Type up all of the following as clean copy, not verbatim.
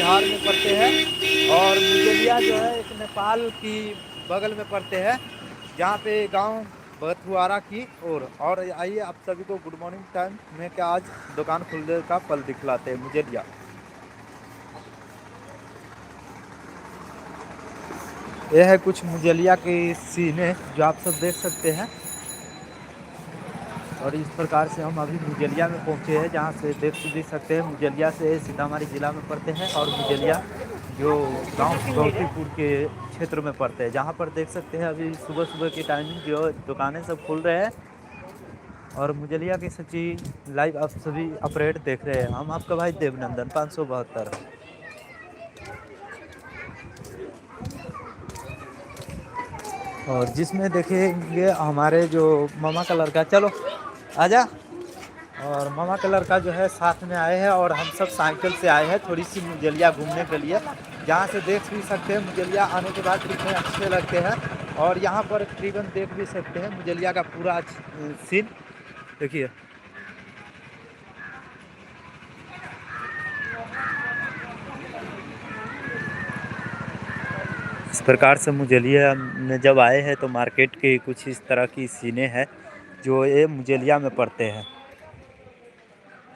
बिहार में पड़ते हैं और मुजलिया जो है एक नेपाल की बगल में पड़ते हैं, जहाँ पे गांव बथुआरा की और आइए आप सभी को गुड मॉर्निंग टाइम में क्या आज दुकान खुलने का पल दिखलाते हैं मुजलिया। यह है कुछ मुजलिया के सीने जो आप सब देख सकते हैं और इस प्रकार से हम अभी मुजलिया में पहुंचे हैं, जहां से देख सकते हैं मुजलिया से सीतामढ़ी जिला में पड़ते हैं और मुजलिया जो गांव गौतीपुर के क्षेत्र में पड़ते हैं, जहां पर देख सकते हैं अभी सुबह सुबह की टाइमिंग जो दुकानें सब खुल रहे हैं और मुजलिया की सच्ची लाइव आप सभी अपडेट देख रहे हैं। हम आपका भाई देवनंदन 572 और जिसमें देखेंगे हमारे जो मामा का लड़का, चलो आजा, और मामा का लड़का जो है साथ में आए हैं और हम सब साइकिल से आए हैं थोड़ी सी मुजलिया घूमने के लिए, जहाँ से देख भी सकते हैं मुजलिया आने के बाद कितने अच्छे लगते हैं और यहाँ पर तकरीबन देख भी सकते हैं मुजलिया का पूरा सीन देखिए। इस प्रकार से मुजलिया में जब आए हैं तो मार्केट के कुछ इस तरह की सीने हैं जो ये मुजलिया में पड़ते हैं।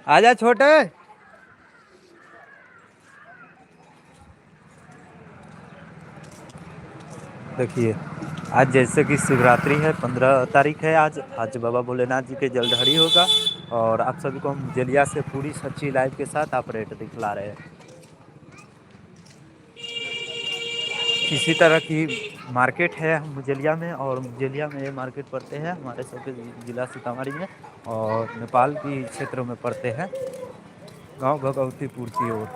आजा छोटे। देखिए आज जैसे कि शिवरात्रि है, 15 तारीख है आज बाबा भोलेनाथ जी के जलधारी होगा और आप सभी को हम मुजलिया से पूरी सच्ची लाइव के साथ अपडेट दिखला रहे हैं। इसी तरह की मार्केट है मुजलिया में और मुजलिया में ये मार्केट पड़ते हैं हमारे सबके जिला सीतामढ़ी में और नेपाल की क्षेत्रों में पड़ते हैं, गांव भगवतीपुर की ओर।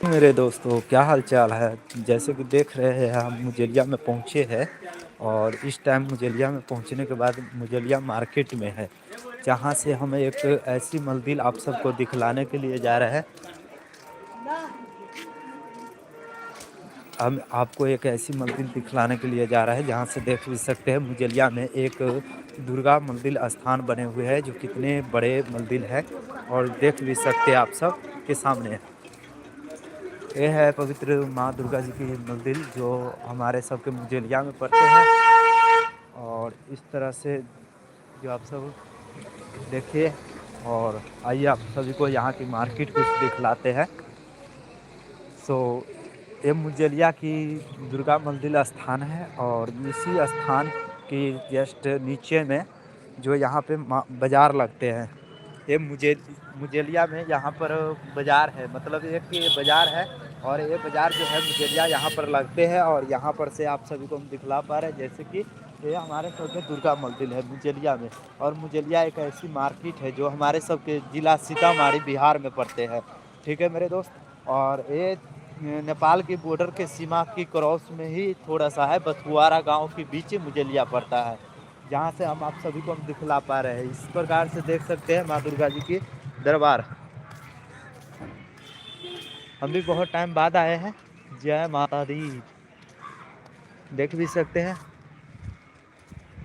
मेरे दोस्तों क्या हाल चाल है, जैसे कि देख रहे हैं हम मुजलिया में पहुंचे हैं और इस टाइम मुजलिया में पहुंचने के बाद मुजलिया मार्केट में है, जहां से हम एक ऐसी मंदिर आप सबको दिखलाने के लिए जा रहे हैं। हम आपको एक ऐसी मंदिर दिखलाने के लिए जा रहे हैं जहां से देख भी सकते हैं मुजलिया में एक दुर्गा मंदिर स्थान बने हुए हैं जो कितने बड़े मंदिर है और देख भी सकते हैं आप सब के सामने। ये है पवित्र माँ दुर्गा जी की मंदिर जो हमारे सबके मुजलिया में पड़ते हैं और इस तरह से जो आप सब देखिए और आइए आप सभी को यहाँ की मार्केट कुछ दिखलाते हैं। ये मुजलिया की दुर्गा मंदिर स्थान है और इसी स्थान की जस्ट नीचे में जो यहाँ पे बाज़ार लगते हैं, ये मुजलिया में यहाँ पर बाज़ार है, मतलब एक ये बाज़ार है और ये बाज़ार जो है मुजलिया यहाँ पर लगते हैं और यहाँ पर से आप सभी को हम दिखला पा रहे हैं जैसे कि ये हमारे सबके दुर्गा मंदिर है मुजलिया में। और मुजलिया एक ऐसी मार्केट है जो हमारे सबके जिला सीतामढ़ी बिहार में पड़ते हैं, ठीक है मेरे दोस्त। और ये नेपाल की बॉर्डर के सीमा की क्रॉस में ही थोड़ा सा है, बथुआरा गांव के बीच मुजलिया पड़ता है, जहां से हम आप सभी को हम दिखला पा रहे हैं। इस प्रकार से देख सकते हैं माँ दुर्गा जी की दरबार। हम भी बहुत टाइम बाद आए हैं। जय माता दी, देख भी सकते हैं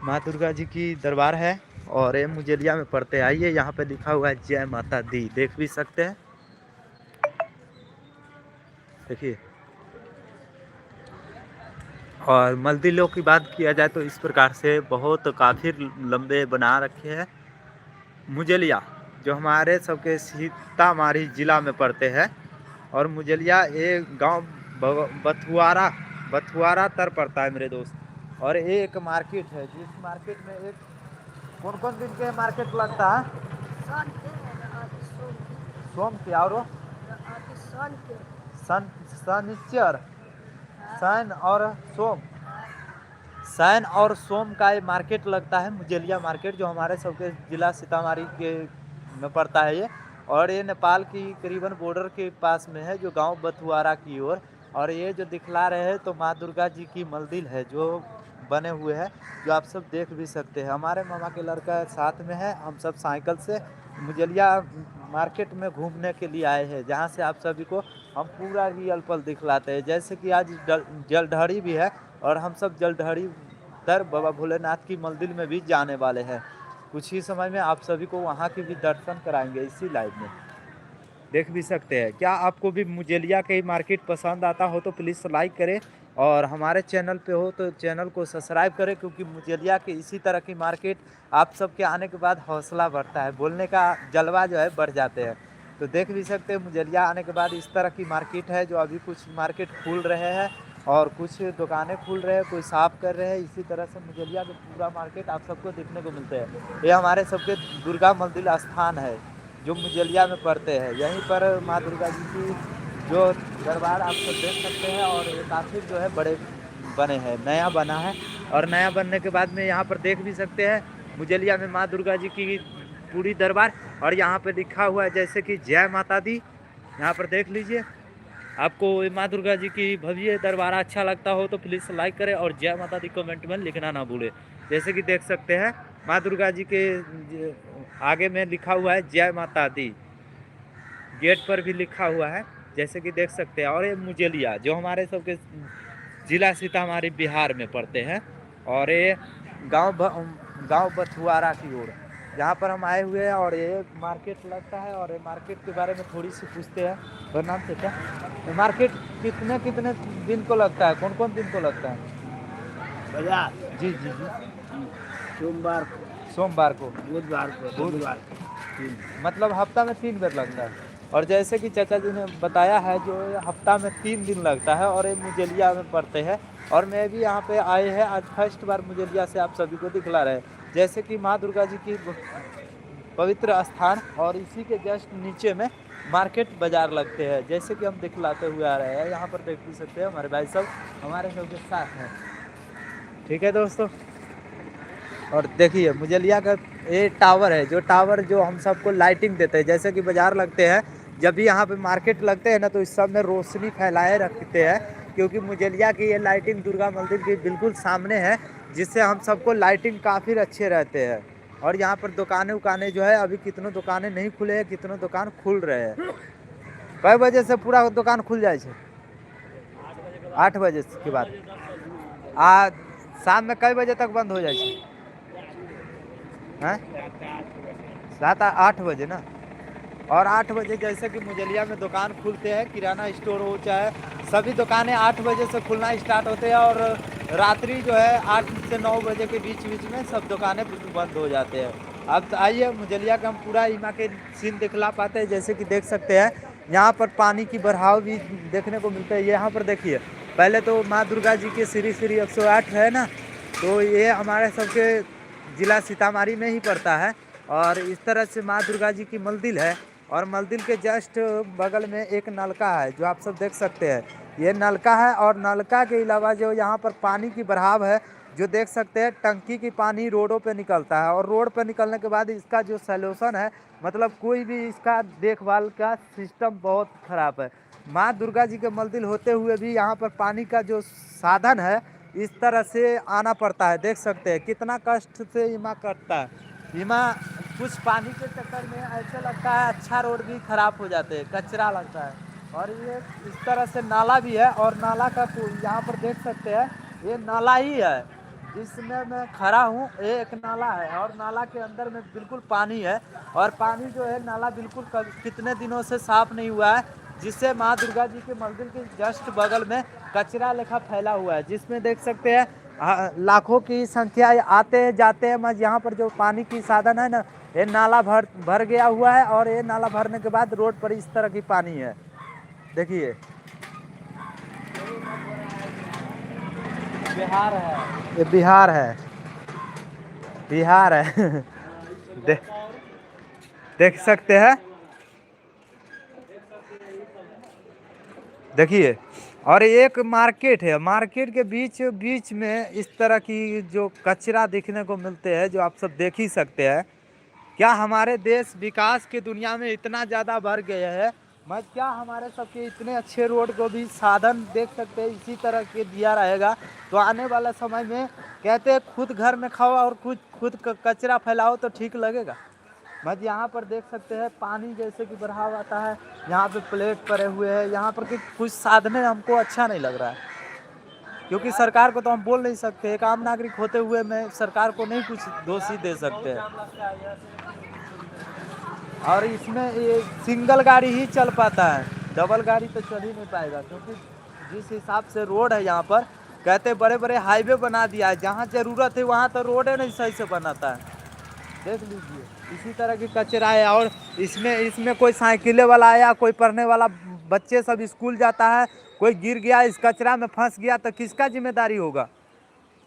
माँ दुर्गा जी की दरबार है और ये मुजलिया में पड़ते हैं। आइए यहाँ पे लिखा हुआ है जय माता दी, देख भी सकते हैं, देखिए। और मंदिरों की बात किया जाए तो इस प्रकार से बहुत काफ़ी लंबे बना रखे हैं मुजलिया, जो हमारे सबके सीतामढ़ी जिला में पड़ते हैं। और मुजलिया ये गांव बथुआरा बथुआरा तर पड़ता है मेरे दोस्त। और ये एक मार्केट है जिस मार्केट में एक कौन कौन दिन के मार्केट लगता है, सोम के और शनिचर, शनि और सोम, शनि और सोम का ये मार्केट लगता है मुजलिया मार्केट, जो हमारे सबके जिला सीतामढ़ी के में पड़ता है ये। और ये नेपाल की करीबन बॉर्डर के पास में है, जो गांव बथुआरा की ओर। और ये जो दिखला रहे हैं तो माँ दुर्गा जी की मंदिर है जो बने हुए हैं, जो आप सब देख भी सकते हैं। हमारे मामा के लड़का साथ में है, हम सब साइकिल से मुजलिया मार्केट में घूमने के लिए आए हैं, जहाँ से आप सभी को हम पूरा रियल पल दिखलाते हैं। जैसे कि आज जलधारी भी है और हम सब जलढरी दर बाबा भोलेनाथ की मंदिर में भी जाने वाले हैं। कुछ ही समय में आप सभी को वहाँ के भी दर्शन कराएँगे इसी लाइव में। देख भी सकते हैं। क्या आपको भी मुजेलिया की मार्केट पसंद आता हो तो प्लीज़ लाइक करें, और हमारे चैनल पे हो तो चैनल को सब्सक्राइब करें, क्योंकि मुजेलिया की इसी तरह की मार्केट आप सबके आने के बाद हौसला बढ़ता है, बोलने का जलवा जो है बढ़ जाते हैं। तो देख भी सकते हैं मुजेलिया आने के बाद इस तरह की मार्केट है, जो अभी कुछ मार्केट खुल रहे हैं और कुछ दुकानें खुल रहे हैं, कोई साफ कर रहे हैं। इसी तरह से मुजेलिया का पूरा मार्केट आप सबको देखने को मिलते हैं। ये हमारे सबके दुर्गा मंदिर स्थान है जो मुजेलिया में पड़ते हैं। यहीं पर माँ दुर्गा जी की जो दरबार आप सब देख सकते हैं, और ये काफ़ी जो है बड़े बने हैं, नया बना है। और नया बनने के बाद में यहाँ पर देख भी सकते हैं मुजेलिया में माँ दुर्गा जी की पूरी दरबार, और यहाँ पे लिखा हुआ है जैसे कि जय माता दी। यहाँ पर देख लीजिए। आपको माँ दुर्गा जी की भव्य दरबार अच्छा लगता हो तो प्लीज़ लाइक करें, और जय माता दी कमेंट में लिखना ना भूलें। जैसे कि देख सकते हैं माँ दुर्गा जी के आगे में लिखा हुआ है जय माता दी, गेट पर भी लिखा हुआ है, जैसे कि देख सकते हैं। और ये मुजेलिया जो हमारे सबके जिला सीतामढ़ी बिहार में पड़ते हैं, और ये गांव बथुआरा की ओर जहाँ पर हम आए हुए हैं, और ये मार्केट लगता है। और ये मार्केट के बारे में थोड़ी सी पूछते हैं। और नाम से क्या, ये मार्केट कितने कितने दिन को लगता है, कौन कौन दिन को लगता है? बाजार जी जी जी। सोमवार सोमवार को, बुधवार को बुधवार मतलब हफ्ता में 3 बार लगता है। और जैसे कि चाचा जी ने बताया है, जो हफ्ता में 3 दिन लगता है, और ये मुजेलिया में पड़ते हैं। और मैं भी यहाँ पे आए हैं आज फर्स्ट बार मुजेलिया से आप सभी को दिखला रहे हैं। जैसे कि माँ दुर्गा जी की पवित्र स्थान, और इसी के जस्ट नीचे में मार्केट बाजार लगते हैं, जैसे कि हम दिखलाते हुए आ रहे हैं। यहाँ पर देख भी सकते हैं हमारे भाई सब हमारे सबके साथ हैं। ठीक है दोस्तों। और देखिए मुजेलिया का ये टावर है, जो टावर जो हम सबको लाइटिंग देते हैं, जैसे कि बाजार लगते हैं, जब भी यहाँ पे मार्केट लगते हैं ना, तो इस सब में रोशनी फैलाए रखते हैं, क्योंकि मुजेलिया की ये लाइटिंग दुर्गा मंदिर के बिल्कुल सामने है, जिससे हम सबको लाइटिंग काफ़ी अच्छे रहते हैं। और यहाँ पर दुकानें उकानें जो है, अभी कितनों दुकानें नहीं खुले हैं, कितनों दुकान खुल रहे हैं। कई बजे से पूरा दुकान खुल जाए? 8 बजे के बाद। आज शाम में कई बजे तक बंद हो जाए? हैं? 7-8 बजे ना। और 8 बजे जैसे कि मुजेलिया में दुकान खुलते हैं, किराना स्टोर हो चाहे सभी दुकानें 8 बजे से खुलना स्टार्ट होते हैं, और रात्रि जो है 8 से 9 बजे के बीच बीच में सब दुकानें बंद हो जाते हैं। अब तो आइए मुजेलिया का हम पूरा यहाँ के सीन दिखला पाते हैं। जैसे कि देख सकते हैं यहाँ पर पानी की बहाव भी देखने को मिलता है। यहाँ पर देखिए, पहले तो माँ दुर्गा जी के श्री श्री 108 है ना, तो ये हमारे सबके जिला सीतामढ़ी में ही पड़ता है। और इस तरह से माँ दुर्गा जी की मंदिर है, और मंदिर के जस्ट बगल में एक नलका है, जो आप सब देख सकते हैं। ये नलका है, और नलका के अलावा जो यहाँ पर पानी की बहाव है, जो देख सकते हैं टंकी की पानी रोडों पे निकलता है, और रोड पे निकलने के बाद इसका जो सॉल्यूशन है, मतलब कोई भी इसका देखभाल का सिस्टम बहुत खराब है। माँ दुर्गा जी के मंदिर होते हुए भी यहाँ पर पानी का जो साधन है, इस तरह से आना पड़ता है। देख सकते हैं कितना कष्ट से इमा करता है। इमा कुछ पानी के चक्कर में ऐसा लगता है अच्छा रोड भी खराब हो जाते हैं, कचरा लगता है। और ये इस तरह से नाला भी है, और नाला का यहाँ पर देख सकते हैं ये नाला ही है जिसमें मैं खड़ा हूँ। ये एक नाला है, और नाला के अंदर में बिल्कुल पानी है, और पानी जो है नाला बिल्कुल कितने दिनों से साफ नहीं हुआ है, जिससे माँ दुर्गा जी के मंदिर के जस्ट बगल में कचरा लेखा फैला हुआ है, जिसमें देख सकते हैं लाखों की संख्या आते हैं जाते हैं। मज यहाँ पर जो पानी की साधन है ना, ये नाला भर गया हुआ है, और ये नाला भरने के बाद रोड पर इस तरह की पानी है। देखिए बिहार है, ये बिहार है, बिहार है। दे, देख सकते हैं, देखिए। और एक मार्केट है, मार्केट के बीच बीच में इस तरह की जो कचरा देखने को मिलते हैं, जो आप सब देख ही सकते हैं। क्या हमारे देश विकास की दुनिया में इतना ज़्यादा बढ़ गया है, मत क्या हमारे सबके इतने अच्छे रोड को भी साधन देख सकते हैं इसी तरह के दिया रहेगा, तो आने वाला समय में कहते हैं खुद घर में खाओ और खुद कचरा फैलाओ तो ठीक लगेगा। मत यहाँ पर देख सकते हैं पानी जैसे कि बहाव आता है, यहाँ पे प्लेट पड़े हुए हैं, यहाँ पर कुछ साधने हमको अच्छा नहीं लग रहा है। क्योंकि सरकार को तो हम बोल नहीं सकते, एक आम नागरिक होते हुए मैं सरकार को नहीं कुछ दोषी दे सकते हैं। और इसमें ये सिंगल गाड़ी ही चल पाता है, डबल गाड़ी तो चल ही नहीं पाएगा, क्योंकि जिस हिसाब से रोड है यहाँ पर, कहते बड़े बड़े हाईवे बना दिया है, जहाँ ज़रूरत है वहाँ तो रोड है नहीं सही से बनाता है। देख लीजिए इसी तरह की कचरा है। और इसमें इसमें कोई साइकिले वाला आया, कोई पढ़ने वाला बच्चे सब स्कूल जाता है, कोई गिर गया इस कचरा में फंस गया तो किसका जिम्मेदारी होगा?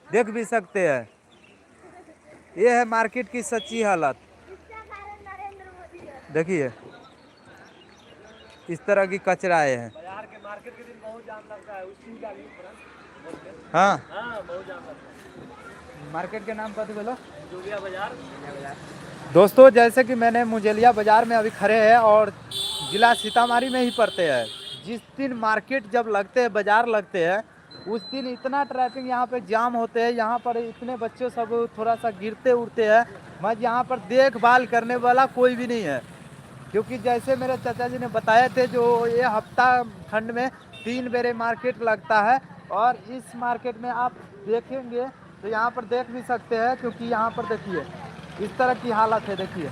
देख भी सकते हैं, ये है मार्केट की सच्ची हालत। देखिए इस तरह की कचराएं हैं। बाजार के मार्केट के दिन बहुत जाम लगता है, उसकी गाड़ी हाँ बहुत जाम लगता है। मार्केट के नाम पर बोलो। जोगिया बाजार। दोस्तों जैसे कि मैंने मुजेलिया बाजार में अभी खड़े हैं और जिला सीतामढ़ी में ही पड़ते हैं। जिस दिन मार्केट जब लगते हैं, बाजार लगते हैं, उस दिन इतना ट्रैफिक यहाँ पे जाम होते हैं, यहाँ पर इतने बच्चे सब थोड़ा सा गिरते उड़ते हैं, मगर यहाँ पर देखभाल करने वाला कोई भी नहीं है। क्योंकि जैसे मेरे चाचा जी ने बताए थे, जो ये हफ्ता खंड में 3 बेर मार्केट लगता है, और इस मार्केट में आप देखेंगे तो यहाँ पर देख भी सकते हैं, क्योंकि यहाँ पर देखिए इस तरह की हालत है। देखिए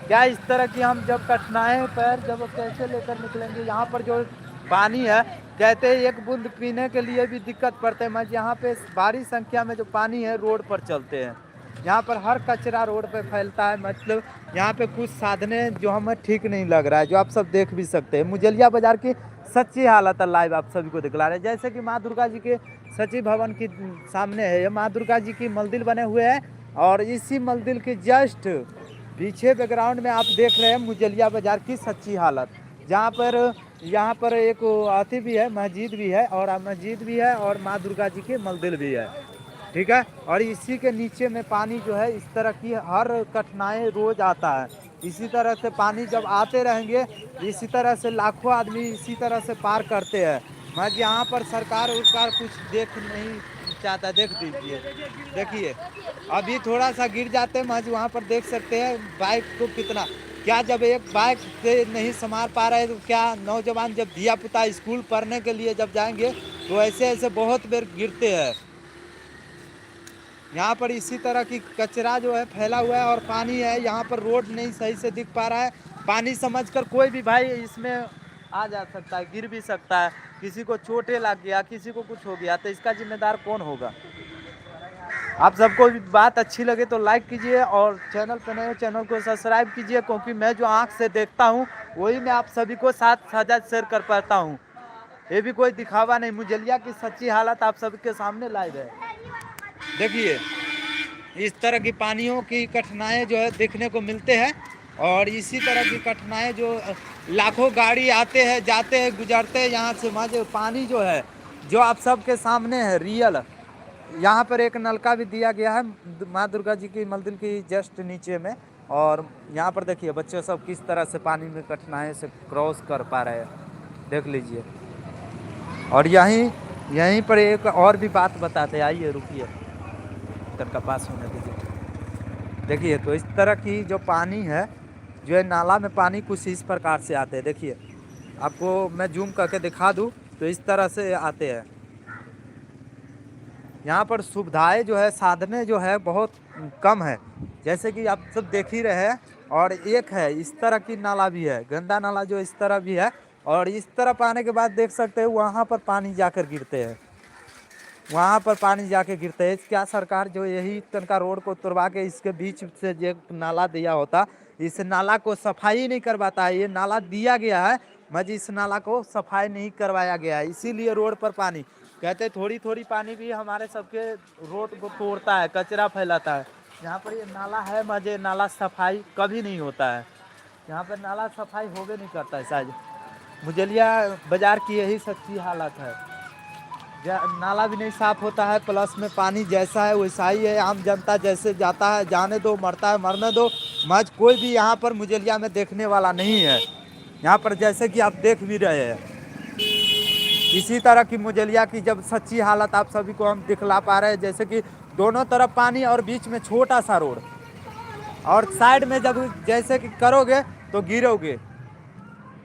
क्या इस तरह की हम जब कठिनाई पैर जब कैसे लेकर निकलेंगे। यहाँ पर जो पानी है, कहते हैं एक बूंद पीने के लिए भी दिक्कत पड़ते हैं, मगर यहाँ पे भारी संख्या में जो पानी है रोड पर चलते हैं। यहाँ पर हर कचरा रोड पे फैलता है, मतलब यहाँ पे कुछ साधने जो हमें ठीक नहीं लग रहा है, जो आप सब देख भी सकते हैं। मुजेलिया बाजार की सच्ची हालत है, लाइव आप सभी को दिखला रहे हैं। जैसे कि माँ दुर्गा जी के सचिव भवन की सामने है, ये माँ दुर्गा जी की मंदिर बने हुए हैं, और इसी मंदिर के जस्ट पीछे बैकग्राउंड में आप देख रहे हैं मुजेलिया बाजार की सच्ची हालत। जहाँ पर यहाँ पर एक अथी भी है, मस्जिद भी है, और मस्जिद भी है, और माँ दुर्गा जी के मंदिर भी है, ठीक है। और इसी के नीचे में पानी जो है, इस तरह की हर कठिनाई रोज आता है। इसी तरह से पानी जब आते रहेंगे, इसी तरह से लाखों आदमी इसी तरह से पार करते हैं, मगर यहाँ पर सरकार उरकार कुछ देख नहीं चाहता। देख दीजिए, देखिए अभी थोड़ा सा गिर जाते हैं, मगर वहाँ पर देख सकते हैं बाइक को कितना, क्या जब एक बाइक से नहीं संभाल पा रहे, तो क्या नौजवान जब दिया पुता स्कूल पढ़ने के लिए जब जाएंगे तो ऐसे ऐसे बहुत बेर गिरते हैं। यहाँ पर इसी तरह की कचरा जो है फैला हुआ है, और पानी है यहाँ पर, रोड नहीं सही से दिख पा रहा है। पानी समझकर कोई भी भाई इसमें आ जा सकता है, गिर भी सकता है, किसी को चोटें लग गया, किसी को कुछ हो गया, तो इसका जिम्मेदार कौन होगा? आप सबको बात अच्छी लगे तो लाइक कीजिए, और चैनल पर नए चैनल को सब्सक्राइब कीजिए, क्योंकि मैं जो आँख से देखता हूँ वही मैं आप सभी को साथ साझा शेयर कर पाता हूँ। ये भी कोई दिखावा नहीं, मुजेलिया की सच्ची हालत आप सबके सामने लाइव है। देखिए इस तरह की पानियों की कठिनाई जो है देखने को मिलते हैं, और इसी तरह की कठिनाई जो लाखों गाड़ी आते हैं जाते हैं गुजरते हैं यहाँ से, वहाँ जो पानी जो है जो आप सबके सामने है रियल। यहाँ पर एक नलका भी दिया गया है माँ दुर्गा जी की मंदिर की जस्ट नीचे में, और यहाँ पर देखिए बच्चे सब किस तरह से पानी में कठिनाई से क्रॉस कर पा रहे हैं, देख लीजिए। और यहीं पर एक और भी बात बताते, आइए रुकिए, इधर का पास होने दीजिए। देखिए तो इस तरह की जो पानी है, जो है नाला में पानी कुछ इस प्रकार से आते हैं। देखिए आपको मैं जूम करके दिखा दूँ तो इस तरह से आते हैं। यहाँ पर सुविधाएं जो है, साधने जो है बहुत कम है, जैसे कि आप सब देख ही रहे हैं। और एक है इस तरह की नाला भी है, गंदा नाला जो इस तरह भी है, और इस तरफ आने के बाद देख सकते हैं वहाँ पर पानी जाकर गिरते हैं, वहाँ पर पानी जाके गिरते हैं। क्या सरकार जो यही तनका रोड को तोड़वा के इसके बीच से जो नाला दिया होता, इस नाला को सफाई नहीं करवाता है। ये नाला दिया गया है, मगर इस नाला को सफाई नहीं करवाया गया है, इसीलिए रोड पर पानी, कहते थोड़ी थोड़ी पानी भी हमारे सबके रोड को तोड़ता है, कचरा फैलाता है। यहाँ पर ये नाला है, मगर नाला सफाई कभी नहीं होता है, यहाँ पर नाला सफाई होबे नहीं करता है। शायद मुजेलिया बाजार की यही सच्ची हालत है, नाला भी नहीं साफ होता है, प्लस में पानी जैसा है वैसा ही है। आम जनता जैसे जाता है जाने दो, मरता है मरने दो, मज कोई भी यहाँ पर मुजेलिया में देखने वाला नहीं है। यहाँ पर जैसे कि आप देख भी रहे हैं, इसी तरह की मुजेलिया की जब सच्ची हालत आप सभी को हम दिखला पा रहे हैं। जैसे कि दोनों तरफ पानी और बीच में छोटा सा रोड, और साइड में जब जैसे कि करोगे तो गिरोगे,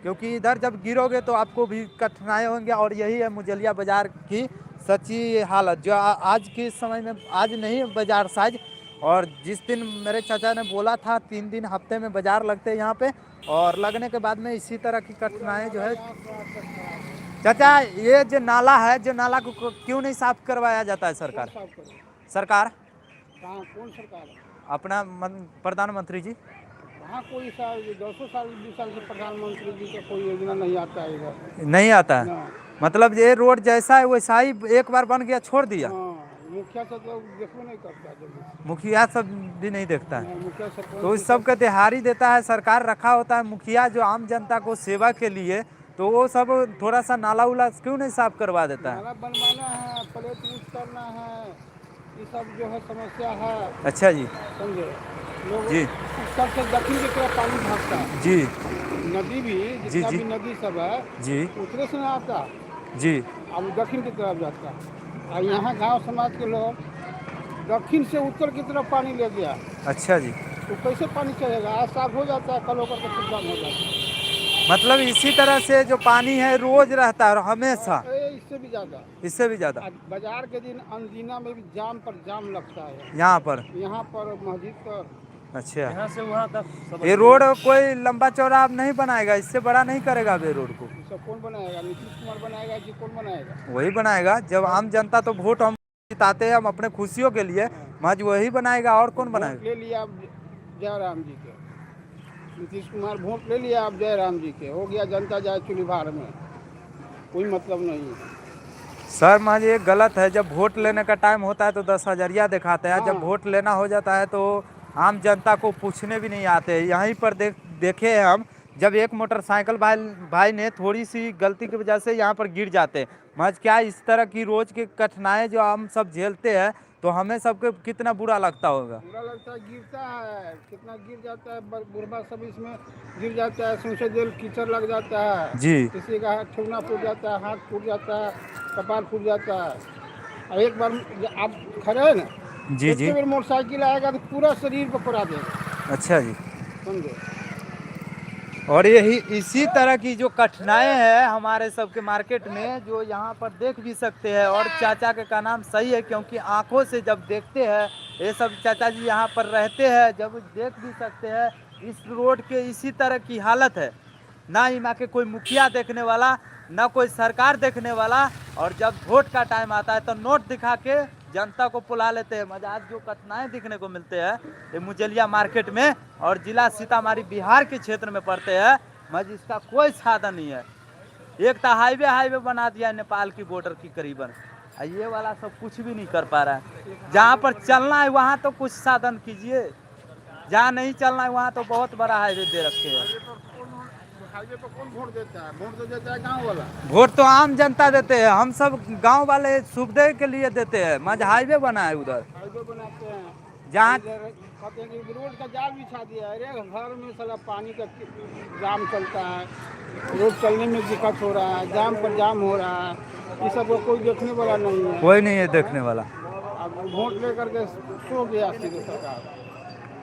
क्योंकि इधर जब गिरोगे तो आपको भी कठिनाई होंगे। और यही है मुजेलिया बाजार की सच्ची हालत जो आज के समय में आज नहीं बाजार साइज, और जिस दिन मेरे चाचा ने बोला था 3 दिन हफ्ते में बाजार लगते हैं यहाँ पे, और लगने के बाद में इसी तरह की कठिनाई जो है। चाचा ये जो नाला है, जो नाला को क्यों नहीं साफ करवाया जाता है सरकार? सरकार कौन सरकार है? अपना प्रधानमंत्री जी। वहाँ कोई साल 200 साल 20 साल से प्रधानमंत्री जी का कोई योजना नहीं आता है इधर। नहीं आता है? ना। मतलब ये रोड जैसा है वैसा ही एक बार बन गया छोड़ दिया? मुखिया सब तो देखो नहीं करता जब। मुखिया सब भी नहीं देखता है? मुखिया सब तो इस सब का दिहाड़ी देता है सरकार, रखा होता है मुखिया जो आम जनता को सेवा के लिए, तो वो सब थोड़ा सा नाला उला क्यों नहीं साफ करवा देता है? नाला बनवाना है, प्लेट यूज करना है, ये सब जो है समस्या है। अच्छा जी। समझे लोग जी। सबसे दक्षिण की तरफ पानी भागता है। जी। नदी भी जितना भी नदी सब है जी उत्तरे से आता जी। अब दक्षिण की तरफ जाता है। और यहाँ गांव समाज के लोग दक्षिण से उत्तर की तरफ पानी ले गया। अच्छा जी। तो कैसे पानी चलेगा? आज साफ हो जाता है, कल होकर के फिर बंद हो जाता है। मतलब इसी तरह से जो पानी है रोज रहता है और हमेशा? इससे भी ज़्यादा। इससे भी ज्यादा? बाजार के दिन अंदीना में भी जाम पर जाम लगता है। यहाँ पर मस्जिद पर। अच्छा, यहाँ से वहाँ तक ये रोड कोई लंबा चौड़ा अब नहीं बनाएगा, इससे बड़ा नहीं करेगा अब ये रोड को? सब कौन बनाएगा? नीतीश कुमार बनाएगा कि कौन बनाएगा? वही बनाएगा। जब आम जनता तो वोट हम जिताते हैं हम अपने खुशियों के लिए, मज वही बनाएगा, और कौन बनाएगा? ले लिया आप जयराम जी के, नीतीश कुमार वोट ले लिया आप जयराम जी के, हो गया जनता जाए चुली भार में, कोई मतलब नहीं है। सर मज ये गलत है। जब वोट लेने का टाइम होता है तो 10,000 दिखाते हैं, जब वोट लेना हो जाता है तो आम जनता को पूछने भी नहीं आते। यहीं पर देखे हैं हम, जब एक मोटरसाइकिल भाई ने थोड़ी सी गलती की वजह से यहाँ पर गिर जाते। मज क्या इस तरह की रोज की कठिनाई जो हम सब झेलते हैं, तो हमें सबको कितना बुरा लगता होगा। बुरा लगता है, गिरता है, कितना गिर जाता है, बुढ़वा सब इसमें गिर जाता है, सौंसे दिल कीचड़ लग जाता है जी। किसी का ठेवना फूट जाता है, हाथ फूट जाता है, कपाल फूट जाता है। और एक बार आप खड़े हैं ना, जी जी, मोटरसाइकिल आएगा तो पूरा शरीर पर पड़ा देगा। अच्छा जी। समझे? और यही इसी तरह की जो कठिनाइयाँ है हमारे सबके मार्केट में, जो यहाँ पर देख भी सकते हैं। और चाचा के का नाम सही है, क्योंकि आंखों से जब देखते हैं ये सब, चाचा जी यहाँ पर रहते हैं, जब देख भी सकते हैं इस रोड के इसी तरह की हालत है। ना यहाँ के कोई मुखिया देखने वाला, ना कोई सरकार देखने वाला, और जब वोट का टाइम आता है तो नोट दिखा के जनता को पुला लेते हैं। मजाज जो कठिनाई दिखने को मिलते हैं ये मुजलिया मार्केट में, और जिला सीतामढ़ी बिहार के क्षेत्र में पड़ते हैं। मज इसका कोई साधन नहीं है। एक तो हाईवे बना दिया है नेपाल की बॉर्डर की करीबन, ये वाला सब कुछ भी नहीं कर पा रहा है। जहाँ पर चलना है वहाँ तो कुछ साधन कीजिए, जहाँ नहीं चलना है वहाँ तो बहुत बड़ा हाईवे दे रखे हैं। हाईवे पर कौन वोट देता है? वोट तो देता है गाँव वाला। वोट तो आम जनता देते हैं, हम सब गांव वाले सुविधा के लिए देते हैं। मज हाईवे बना है उधर, हाईवे बनाते हैं जहाँ कहते हैं कि रोड का जाल बिछा दिया है। अरे घर में साला पानी का जाम चलता है, रोड चलने में दिक्कत हो रहा है, जाम पर जाम हो रहा है, ये सब को कोई देखने वाला नहीं है। कोई नहीं है देखने वाला। अब वोट लेकर के सो गया सीधे सरकार।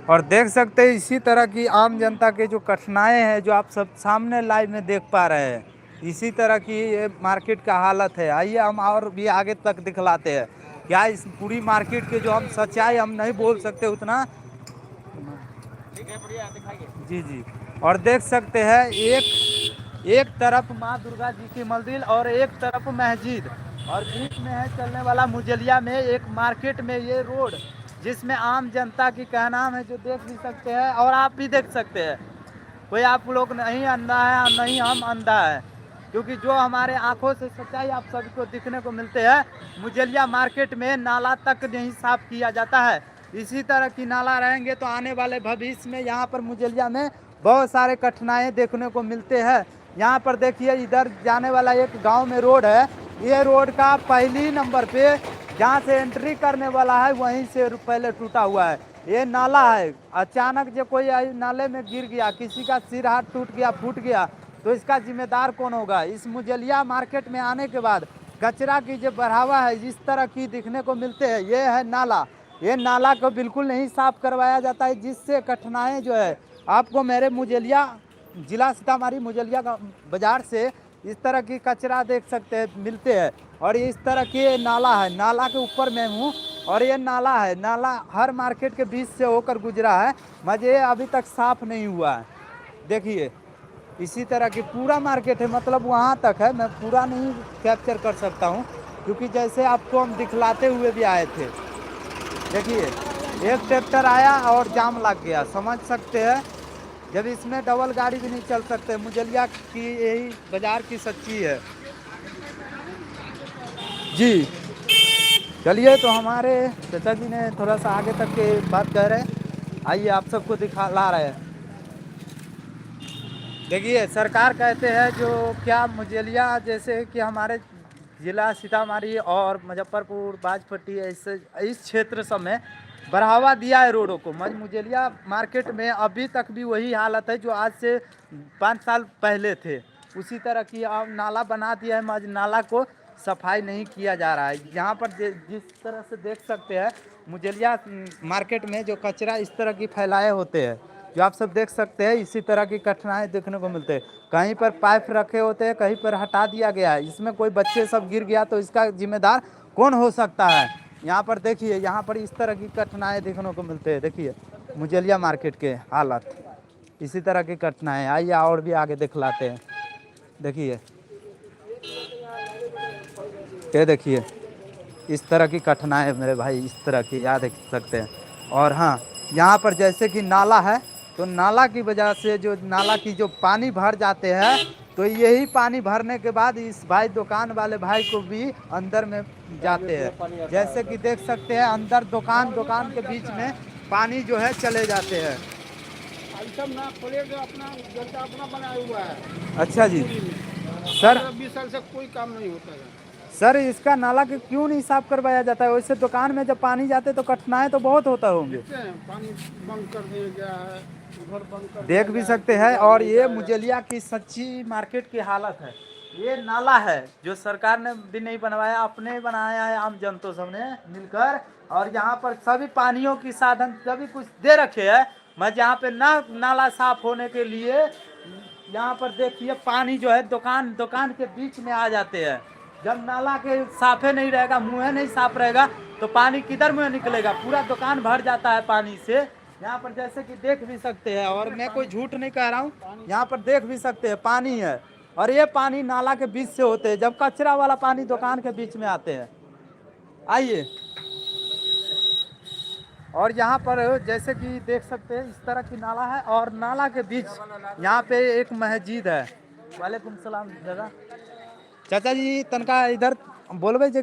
और देख सकते हैं इसी तरह की आम जनता के जो कठिनाइयाँ हैं, जो आप सब सामने लाइव में देख पा रहे हैं, इसी तरह की ये मार्केट का हालत है। आइए हम और भी आगे तक दिखलाते हैं क्या इस पूरी मार्केट के जो हम सच्चाई हम नहीं बोल सकते उतना। जी जी। और देख सकते हैं एक तरफ माँ दुर्गा जी की मंदिर और एक तरफ मस्जिद, और बीच में है चलने वाला मुजलिया में एक मार्केट में ये रोड, जिसमें आम जनता की क्या नाम है जो देख भी सकते हैं, और आप भी देख सकते हैं। कोई आप लोग नहीं अंधा है और नहीं हम अंधा है, क्योंकि जो हमारे आंखों से सच्चाई आप सभी को दिखने को मिलते हैं। मुजलिया मार्केट में नाला तक नहीं साफ किया जाता है। इसी तरह की नाला रहेंगे तो आने वाले भविष्य में यहाँ पर मुजलिया में बहुत सारे कठिनाइयाँ देखने को मिलते हैं। यहाँ पर देखिए इधर जाने वाला एक गाँव में रोड है, ये रोड का पहली नंबर पे जहाँ से एंट्री करने वाला है वहीं से पहले टूटा हुआ है। ये नाला है, अचानक जो कोई नाले में गिर गया, किसी का सिर हाथ टूट गया, फूट गया, तो इसका जिम्मेदार कौन होगा? इस मुजलिया मार्केट में आने के बाद कचरा की जो बढ़ावा है जिस तरह की दिखने को मिलते हैं, ये है नाला। ये नाला को बिल्कुल नहीं साफ करवाया जाता है, जिससे कठिनाई जो है आपको मेरे मुजलिया जिला सीतामढ़ी मुजलिया बाजार से इस तरह की कचरा देख सकते हैं मिलते हैं। और इस तरह के नाला है, नाला के ऊपर मैं हूँ और ये नाला है, नाला हर मार्केट के बीच से होकर गुजरा है, मगर अभी तक साफ नहीं हुआ है। देखिए इसी तरह की पूरा मार्केट है, मतलब वहाँ तक है, मैं पूरा नहीं कैप्चर कर सकता हूँ क्योंकि जैसे आपको हम दिखलाते हुए भी आए थे। देखिए एक ट्रैक्टर आया और जाम लग गया, समझ सकते हैं। जब इसमें डबल गाड़ी भी नहीं चल सकते। मुजलिया की यही बाजार की सच्ची है जी। चलिए तो हमारे चाचा जी ने थोड़ा सा आगे तक के बात कह रहे हैं, आइए आप सबको दिखा रहे हैं। देखिए सरकार कहते हैं जो क्या मुजलिया जैसे कि हमारे जिला सीतामढ़ी और मुजफ्फरपुर बाजपट्टी इस क्षेत्र सब में बढ़ावा दिया है रोडों को। मुजलिया मार्केट में अभी तक भी वही हालत है जो आज से 5 साल पहले थे, उसी तरह की अब नाला बना दिया है, मगर नाला को सफाई नहीं किया जा रहा है। यहाँ पर जिस तरह से देख सकते हैं मुजलिया मार्केट में जो कचरा इस तरह की फैलाए होते हैं, जो आप सब देख सकते हैं, इसी तरह की कठिनाई देखने को मिलते हैं। कहीं पर पाइप रखे होते हैं, कहीं पर हटा दिया गया है, इसमें कोई बच्चे सब गिर गया तो इसका जिम्मेदार कौन हो सकता है। यहाँ पर देखिए, यहाँ पर इस तरह की कठिनाई देखने को मिलते हैं। देखिए मुजलिया मार्केट के हालत इसी तरह की कठिनाई। आइए और भी आगे दिखलाते हैं। देखिए ये देखिए इस तरह की कठिनाई मेरे भाई, इस तरह की याद देख सकते हैं। और हाँ यहाँ पर जैसे कि नाला है, तो नाला की वजह से जो नाला की जो पानी भर जाते हैं, तो यही पानी भरने के बाद इस भाई दुकान वाले भाई को भी अंदर में जाते हैं। जैसे कि देख सकते हैं अंदर दुकान के बीच में पानी जो है चले जाते हैं। सब ना प्लेट अपना जनता अपना बनाया हुआ है। अच्छा जी सर, 20 साल से कोई काम नहीं होता है सर इसका नाला के क्यों नहीं साफ करवाया जाता है? वैसे दुकान में जब पानी जाते तो कठिनाई तो बहुत होता होंगे। पानी बंद कर दिया गया है, घर बंद कर देख भी सकते हैं। और ये मुजलिया की सच्ची मार्केट की हालत है। ये नाला है जो सरकार ने भी नहीं बनवाया, अपने बनाया है आम जनता सबने मिलकर। और यहाँ पर सभी पानियों की साधन सभी कुछ दे रखे हैं, मगर यहाँ पे ना नाला साफ होने के लिए यहाँ पर देखिए पानी जो है दुकान के बीच में आ जाते हैं। जब नाला के साफे नहीं रहेगा, मुँह नहीं साफ रहेगा, तो पानी किधर मुँह निकलेगा? पूरा दुकान भर जाता है पानी से। यहाँ पर जैसे कि देख भी सकते हैं, और मैं कोई झूठ नहीं कह रहा हूँ, यहाँ पर देख भी सकते हैं पानी है। और ये पानी नाला के बीच से होते हैं, जब कचरा वाला पानी दुकान के बीच में आते हैं। आइए और यहाँ पर जैसे कि देख सकते हैं इस तरह की नाला है, और नाला के बीच यहाँ पे एक मस्जिद है। वालेकुम सलाम दादा। चाचा जी तनका इधर बोलबे जे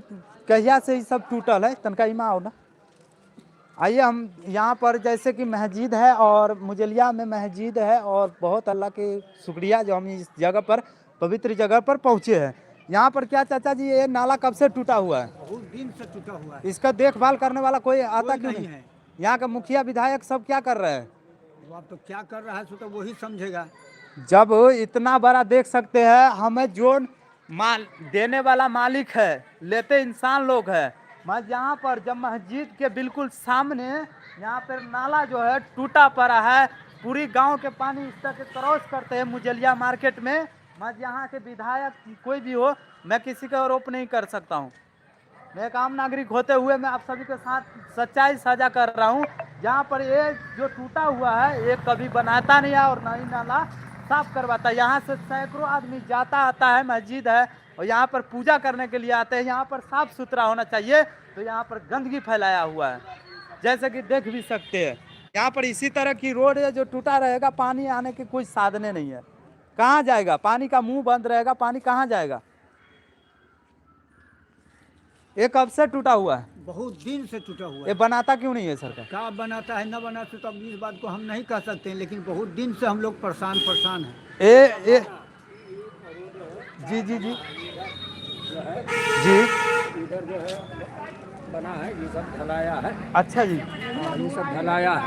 कहिया से सब टूटल है, तनका इमा आओ ना। आइए हम यहाँ पर जैसे कि मस्जिद है, और मुजलिया में मस्जिद है, और बहुत अल्लाह के शुक्रिया जो हम इस जगह पर पवित्र जगह पर पहुँचे हैं। यहाँ पर क्या चाचा जी ये नाला कब से टूटा हुआ है? बहुत दिन से टूटा हुआ है। इसका देखभाल करने वाला कोई आता क्यों नहीं है? यहाँ का मुखिया विधायक सब क्या कर रहे हैं? अब तो क्या कर रहा है सो तो वही समझेगा। जब इतना बड़ा देख सकते हैं, हमें जो माल देने वाला मालिक है, लेते इंसान लोग है, मगर यहाँ पर जब मस्जिद के बिल्कुल सामने यहाँ पर नाला जो है टूटा पड़ा है, पूरी गांव के पानी इस तरह से क्रॉस करते हैं मुजलिया मार्केट में। मगर यहाँ के विधायक कोई भी हो, मैं किसी का आरोप नहीं कर सकता हूँ। मैं एक आम नागरिक होते हुए मैं आप सभी के साथ सच्चाई साझा कर रहा हूँ। जहाँ पर ये जो टूटा हुआ है, ये कभी बनाता नहीं है और ना ही नाला साफ करवाता है। यहाँ से सैकड़ों आदमी जाता आता है, मस्जिद है, और यहाँ पर पूजा करने के लिए आते हैं। यहाँ पर साफ सुथरा होना चाहिए, तो यहाँ पर गंदगी फैलाया हुआ है, जैसे कि देख भी सकते हैं। यहाँ पर इसी तरह की रोड है जो टूटा रहेगा, पानी आने के कोई साधने नहीं है। कहाँ जाएगा? पानी का मुंह बंद रहेगा, पानी कहाँ जाएगा? ये कब से टूटा हुआ है? बहुत दिन से टूटा हुआ है। ये बनाता क्यों नहीं है सरकार? क्या बनाता है न बनाता, तो अब इस बात को हम नहीं कह सकते हैं, लेकिन बहुत दिन से हम लोग परेशान हैं। ए जी जी जी जी इधर जो है बना है, ये सब ढलाया है। अच्छा जी, ये सब ढलाया है।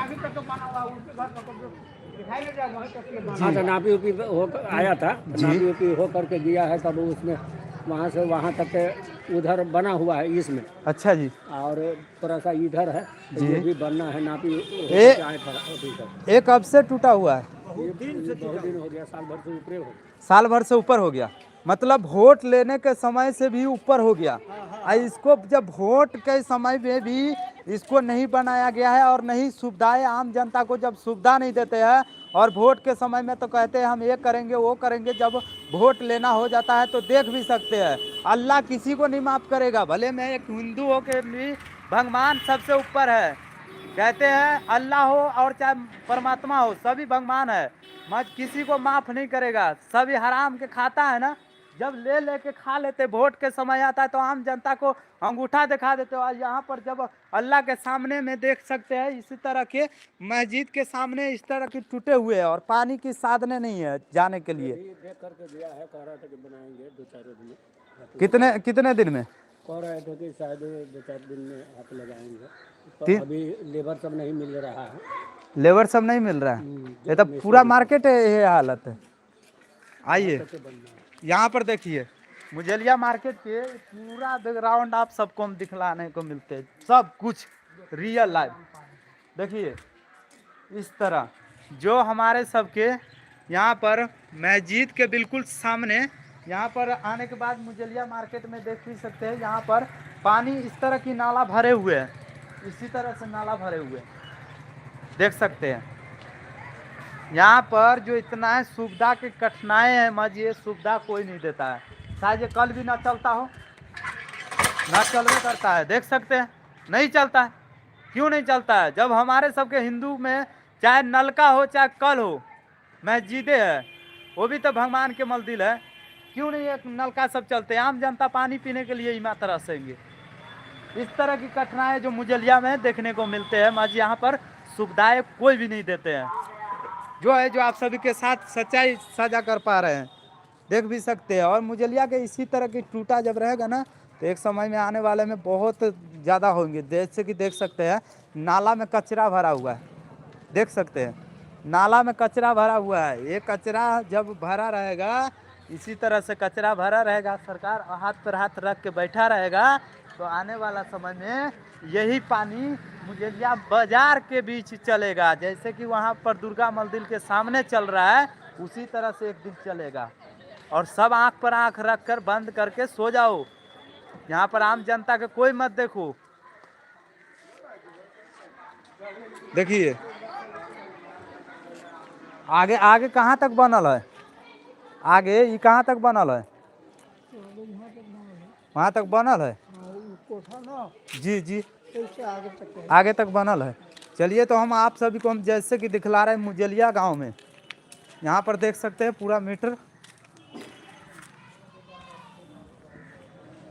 हाँ तो नापी उपी हो आया था, नापी उपी हो करके दिया है, तब उसमें वहाँ से वहाँ तक उधर बना हुआ है इसमें। अच्छा जी। और थोड़ा सा इधर है, तो ये भी बनना है, नापी एक कब से टूटा हुआ है? बहुत दिन हो गया, साल भर से ऊपर हो गया। साल भर से ऊपर हो गया। मतलब वोट लेने के समय से भी ऊपर हो गया। इसको जब वोट के समय में भी इसको नहीं बनाया गया है और नहीं सुविधाएं आम जनता को जब सुविधा नहीं देते हैं और वोट के समय में तो कहते हैं हम ये करेंगे वो करेंगे, जब वोट लेना हो जाता है तो देख भी सकते हैं अल्लाह किसी को नहीं माफ़ करेगा। भले मैं एक हिंदू हो के भी भगवान सबसे ऊपर है, कहते हैं अल्लाह हो और चाहे परमात्मा हो सभी भगवान है, मत किसी को माफ़ नहीं करेगा। सभी हराम के खाता है ना, जब ले लेके खा लेते, वोट के समय आता है तो आम जनता को अंगूठा दिखा देते हो। आज यहाँ पर जब अल्लाह के सामने में देख सकते हैं इसी तरह के मस्जिद के सामने इस तरह के टूटे हुए हैं और पानी की साधने नहीं है जाने के लिए। देख करके दिया है, कह रहा था कि बनाएंगे 2-4 दिन में। कितने कितने दिन में? कह रहे थे कि शायद 2-4 दिन में आप लगाएंगे, तो तीन- अभी लेबर सब नहीं मिल रहा है। लेबर सब नहीं मिल रहा है, ये तो पूरा मार्केट है, ये हालत है। आइए कैसे बनना है? यहाँ पर देखिए मुजलिया मार्केट के पूरा बैकग्राउंड आप सबको हम दिखलाने को मिलते हैं, सब कुछ रियल लाइफ। देखिए इस तरह जो हमारे सबके यहाँ पर मस्जिद के बिल्कुल सामने, यहाँ पर आने के बाद मुजलिया मार्केट में देख भी सकते हैं, यहाँ पर पानी इस तरह की नाला भरे हुए हैं, इसी तरह से नाला भरे हुए हैं, देख सकते हैं। यहाँ पर जो इतना है सुविधा की कठिनाई है, मज ये सुविधा कोई नहीं देता है। शायद ये कल भी ना चलता हो, ना चलवे करता है, देख सकते हैं नहीं चलता है। क्यों नहीं चलता है? जब हमारे सबके हिंदू में चाहे नलका हो चाहे कल हो, मस्जिदें है, वो भी तो भगवान के मंदिर है, क्यों नहीं एक नलका सब चलते हैं? आम जनता पानी पीने के लिए इमा तरसेंगे। इस तरह की कठिनाई जो मुजलिया में देखने को मिलते हैं, मज यहाँ पर सुविधाएं कोई भी नहीं देते हैं। जो है जो आप सभी के साथ सच्चाई साझा कर पा रहे हैं, देख भी सकते हैं। और मुजलिया के इसी तरह की टूटा जब रहेगा ना तो एक समय में आने वाले में बहुत ज़्यादा होंगे। जैसे कि देख सकते हैं नाला में कचरा भरा हुआ है, देख सकते हैं नाला में कचरा भरा हुआ है। ये कचरा जब भरा रहेगा, इसी तरह से कचरा भरा रहेगा, सरकार हाथ पर हाथ रख के बैठा रहेगा, तो आने वाला समय में यही पानी मुजलिया बाजार के बीच चलेगा। जैसे कि वहाँ पर दुर्गा मंदिर के सामने चल रहा है, उसी तरह से एक दिन चलेगा। और सब आंख पर आंख रख कर बंद करके सो जाओ, यहाँ पर आम जनता के कोई मत देखो। देखिए आगे आगे कहाँ तक बनल है, आगे ये कहाँ तक बनल है, वहाँ तक बनल है जी जी, आगे तक बनल है। चलिए तो हम आप सभी को हम जैसे कि दिखला रहे हैं मुजलिया गांव में, यहाँ पर देख सकते हैं पूरा मीटर,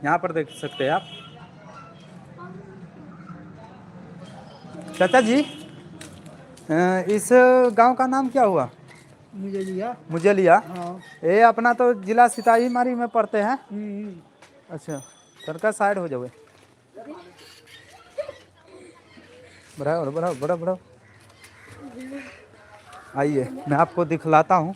यहाँ पर देख सकते हैं आप। चाचा जी इस गांव का नाम क्या हुआ? मुजलिया। मुजलिया। हाँ। ये अपना तो जिला सीताईमारी में पड़ते हैं। अच्छा सरका साइड हो जाओ, बढ़ाओ बढ़ाओ बढ़ाओ बढ़ाओ। आइए मैं आपको दिखलाता हूँ।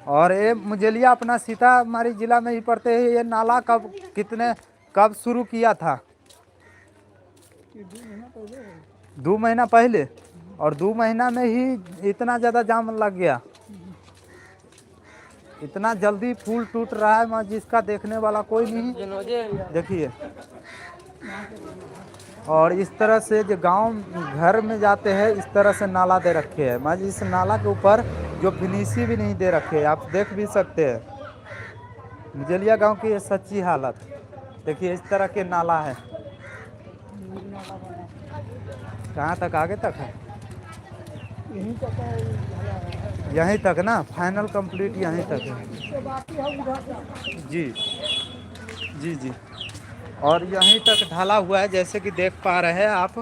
और ये मुजलिया अपना सीतामारी जिला में ही पड़ते हैं। ये नाला कब शुरू किया था? 2 महीना पहले। और 2 महीना में ही इतना ज़्यादा जाम लग गया, इतना जल्दी पुल टूट रहा है जिसका देखने वाला कोई नहीं। देखिए और इस तरह से जो गांव घर में जाते हैं इस तरह से नाला दे रखे हैं, मैं इस नाला के ऊपर जो फिनिशी भी नहीं दे रखे हैं, आप देख भी सकते हैं मुजलिया गांव की ये सच्ची हालत। देखिए इस तरह के नाला है, कहाँ तक आगे तक है? यहीं तक ना, फाइनल कंप्लीट यहीं तक है जी जी जी। और यहीं तक ढाला हुआ है, जैसे कि देख पा रहे हैं आप।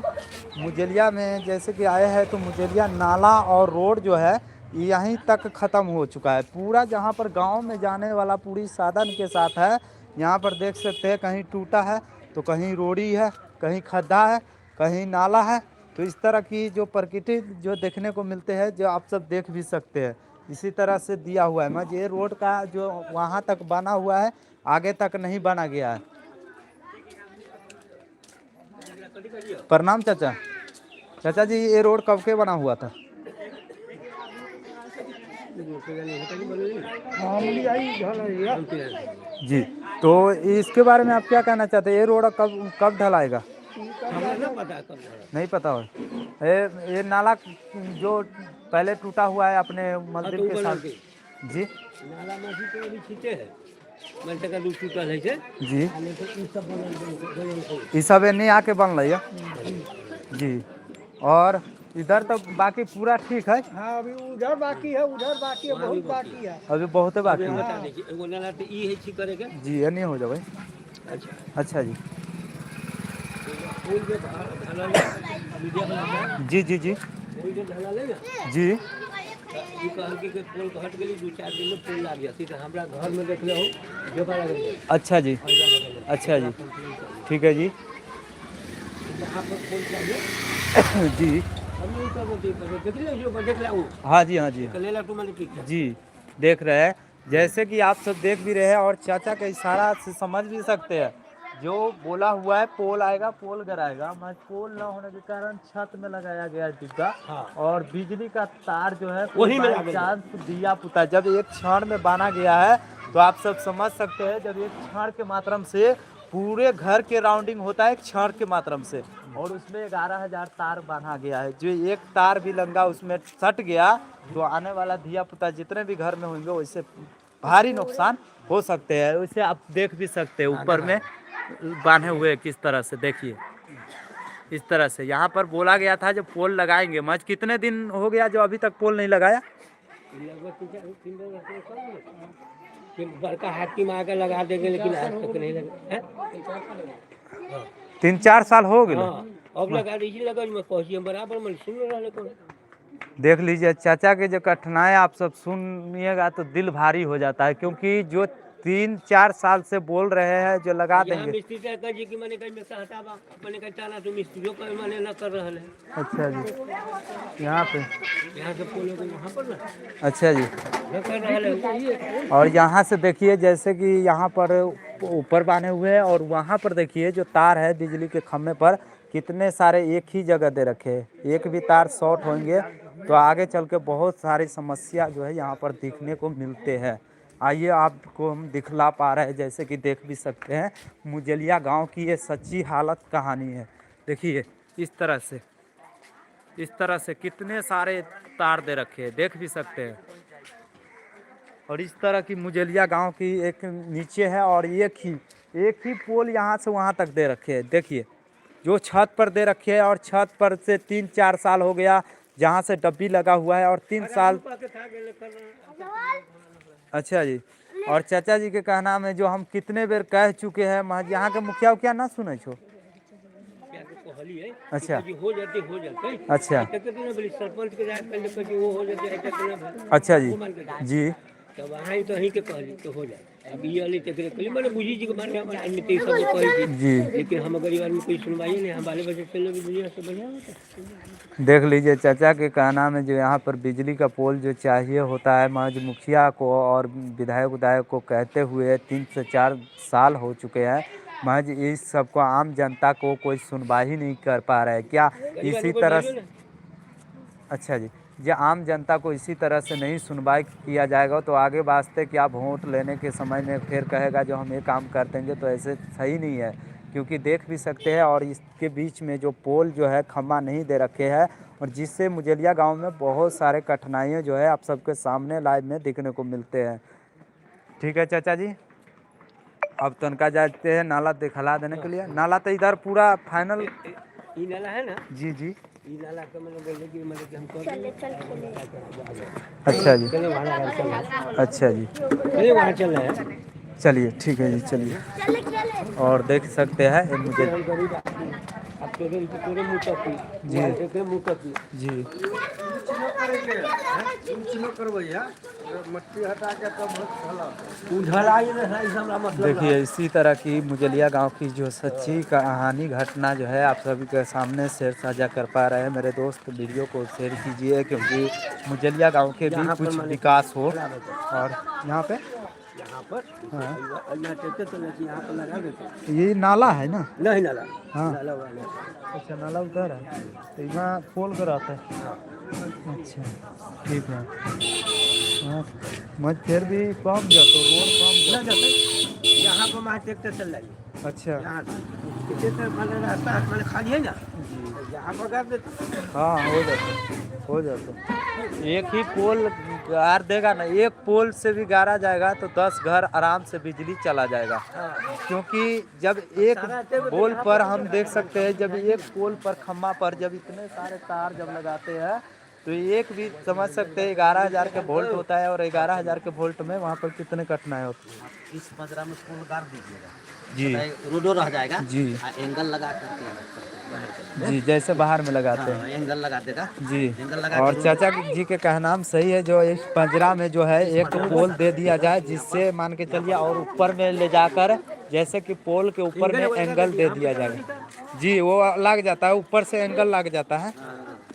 मुजलिया में जैसे कि आए हैं तो मुजलिया नाला और रोड जो है यहीं तक ख़त्म हो चुका है पूरा। जहाँ पर गांव में जाने वाला पूरी साधन के साथ है, यहाँ पर देख सकते हैं कहीं टूटा है तो कहीं रोड़ी है, कहीं खड्डा है, कहीं नाला है। तो इस तरह की जो प्रकृति जो देखने को मिलते हैं, जो आप सब देख भी सकते हैं, इसी तरह से दिया हुआ है। ये रोड का जो वहाँ तक बना हुआ है, आगे तक नहीं बना गया है। प्रणाम चाचा। चाचा जी ये रोड कब के बना हुआ था? जी, तो इसके बारे में आप क्या कहना चाहते हैं? ये रोड कब कब ढलाएगा? नहीं पता हो। ये नाला जो पहले टूटा हुआ है अपने मंदिर के साथ। जी नाला माटी तो अभी छीटे है मन तक दूध टूटल है से जी, आने तो ई सब बनल ये सब नहीं आके बन रही है। जी, और इधर तो बाकी पूरा ठीक है। हाँ अभी उधर बाकी है, बहुत बाकी है। अभी बहुत बाकी है। बता देखिए एगो नाला तो ई है छी करे के। जी, ये नहीं हो जाए। अच्छा अच्छा जी, फूल के ढाला मीडिया बना जी जी जी फूल के ढाला ले ना जी। ई कहल के फूल घट गेली 2-4 दिन में फूल लाग जाती तो हमरा घर में देख ले हो जोबा लगे अच्छा जी, अच्छा जी, ठीक है जी। यहाँ पर फूल चाहिए जी हम नहीं कर देख ले जो देख ले वो हाँ जी, हाँ जी, कलेला टू मैंने ठीक है जी देख रहे हैं। जैसे कि आप सब देख भी रहे हैं और चाचा के इशारा से समझ भी सकते हैं। जो बोला हुआ है पोल आएगा, पोल गिराएगा, मगर पोल न होने के कारण छत में लगाया गया है डिब्बा। हाँ। और बिजली का तार जो है वही में बाई लगा चांस दिया पुता जब एक क्षण में बांधा गया है, तो आप सब समझ सकते हैं जब एक क्षण के माध्यम से पूरे घर के राउंडिंग होता है एक क्षण के माध्यम से, और उसमें 11,000 तार बांधा गया है। जो एक तार भी लंगा उसमें सट गया तो आने वाला धिया पुता जितने भी घर में होंगे वैसे भारी नुकसान हो सकते हैं। वैसे आप देख भी सकते हैं ऊपर में बांधे हुए किस तरह से, देखिए इस तरह से। यहाँ पर बोला गया था जो पोल लगाएंगे, मज कितने दिन हो गया जो अभी तक पोल नहीं लगाया? फिर बड़का हाथी में आकर लगा देंगे लेकिन आज तक नहीं लगा 3-4 साल हो गए। हाँ अब लगा दीजिए लगा मैं पहुँची हम बराबर मैं सुन रहा लेकिन देख लीजिए चाचा के जो कठिनाई आप सब सुनिएगा तो दिल भारी हो जाता है, क्योंकि जो 3-4 साल से बोल रहे हैं जो लगा देंगे। मिस्त्री का जी कि मैंने कहीं में सहता बा मैंने कहीं चाला तो मिस्त्रियों का मैंने न कर रहा है। अच्छा जी, यहाँ पे यहाँ से पोलो को यहाँ पर ना अच्छा जी। न कर रहा है। और यहाँ से देखिए जैसे कि यहाँ पर ऊपर बांधे हुए हैं और वहाँ पर देखिए जो तार है बिजली के खम्भे पर कितने सारे एक ही जगह दे रखे हैं। एक भी तार शॉर्ट होंगे तो आगे चल के बहुत सारी समस्या जो है यहाँ पर दिखने को मिलते हैं। आइए आपको हम दिखला पा रहे हैं, जैसे कि देख भी सकते हैं मुजलिया गांव की ये सच्ची हालत कहानी है। देखिए इस तरह से कितने सारे तार दे रखे हैं, देख भी सकते हैं। और इस तरह की मुजलिया गांव की एक नीचे है और एक ही पोल यहाँ से वहाँ तक दे रखे हैं। देखिए जो छत पर दे रखे हैं और छत पर से 3-4 साल हो गया जहाँ से डब्बी लगा हुआ है और 3 साल। अच्छा जी, और चाचा जी के कहना में जो हम कितने बेर कह चुके हैं यहाँ के मुखिया क्या ना सुने छो। अच्छा हो जाते अच्छा सरपंच के वो हो जाते अच्छा जी जी तो वहाँ ही तो यहीं के कहली तो हो जाए। अब ये वाली तक कहली मैंने बुझी जी के मारे हमारे आदमी तेईस सब कही जी, लेकिन हम गरीब आदमी कोई सुनवाई नहीं हम बाले बच्चे चले भी दुनिया से बढ़िया होता। देख लीजिए चाचा के कहना में जो यहाँ पर बिजली का पोल जो चाहिए होता है, महज मुखिया को और विधायक को कहते हुए 3 से 4 साल हो चुके हैं, महज इस सबको आम जनता को कोई सुनवाई नहीं कर पा रहा है। क्या इसी तरह से अच्छा जी, जो आम जनता को इसी तरह से नहीं सुनवाई किया जाएगा तो आगे वास्ते क्या वोट लेने के समय में फिर कहेगा जो हम ये काम कर देंगे, तो ऐसे सही नहीं है। क्योंकि देख भी सकते हैं और इसके बीच में जो पोल जो है खम्भा नहीं दे रखे हैं और जिससे मुजलिया गांव में बहुत सारे कठिनाइयाँ जो है आप सबके सामने लाइव में दिखने को मिलते हैं। ठीक है चाचा जी, अब तनका जाते हैं नाला दिखला देने के लिए। नाला तो इधर पूरा फाइनल ये नाला है ना जी जी ये नाला का मैंने बोले कि हम अच्छा जी चले वहाँ अच्छा जी चले वहाँ चल रहे हैं। चलिए ठीक है जी, चलिए। और देख सकते हैं ये मुझे अब तेरे मुँह तक जी तेरे मुँह तक जी देखिए इसी तरह की मुजलिया गांव की जो सच्ची कहानी घटना जो है आप सभी के सामने शेयर साझा कर पा रहे हैं। मेरे दोस्त वीडियो को शेयर कीजिए क्योंकि मुजलिया गांव के भी कुछ विकास हो। और यहाँ पे हाँ यहाँ पर लगा देते ये नाला है ना? नहीं नाला हाँ नाला वाला अच्छा, नाला उधर है तो यहाँ पोल कराता है। अच्छा ठीक है। हाँ, मत फिर भी कम जातो रोड कम ना जातो। जाते यहाँ पर वहाँ ट्रैक्टर चल रही है अच्छा यहाँ पीछे से मैंने रास्ता मैंने खाली है ना जी। तो यहाँ पर कर देता हाँ हो जाता, हो जाता। एक ही पोल गाड़ देगा ना, एक पोल से भी गाड़ा जाएगा तो 10 घर आराम से बिजली चला जाएगा। हाँ क्योंकि जब एक पोल पर हम देख सकते हैं, जब एक पोल पर खम्मा पर जब इतने सारे तार जब लगाते हैं तो एक भी समझ सकते हैं 11,000 के वोल्ट होता है, और 11,000 के वोल्ट में वहाँ पर कितने कठिनाई होती है। इस पंजरा में स्कूल गाड़ दीजिएगा, जी रोडो रह जाएगा। जी एंगल लगा करके जी, जैसे बाहर में लगाते हैं। एंगल लगा देगा। जी। एंगल लगा और चाचा जी के कहनाम सही है, जो इस पंजरा में जो है एक पोल दे दिया जाए, जिससे मान के चलिए, और ऊपर में ले जाकर जैसे कि पोल के ऊपर में एंगल दे दिया जाएगा। जी, वो लग जाता है, ऊपर से एंगल लग जाता है।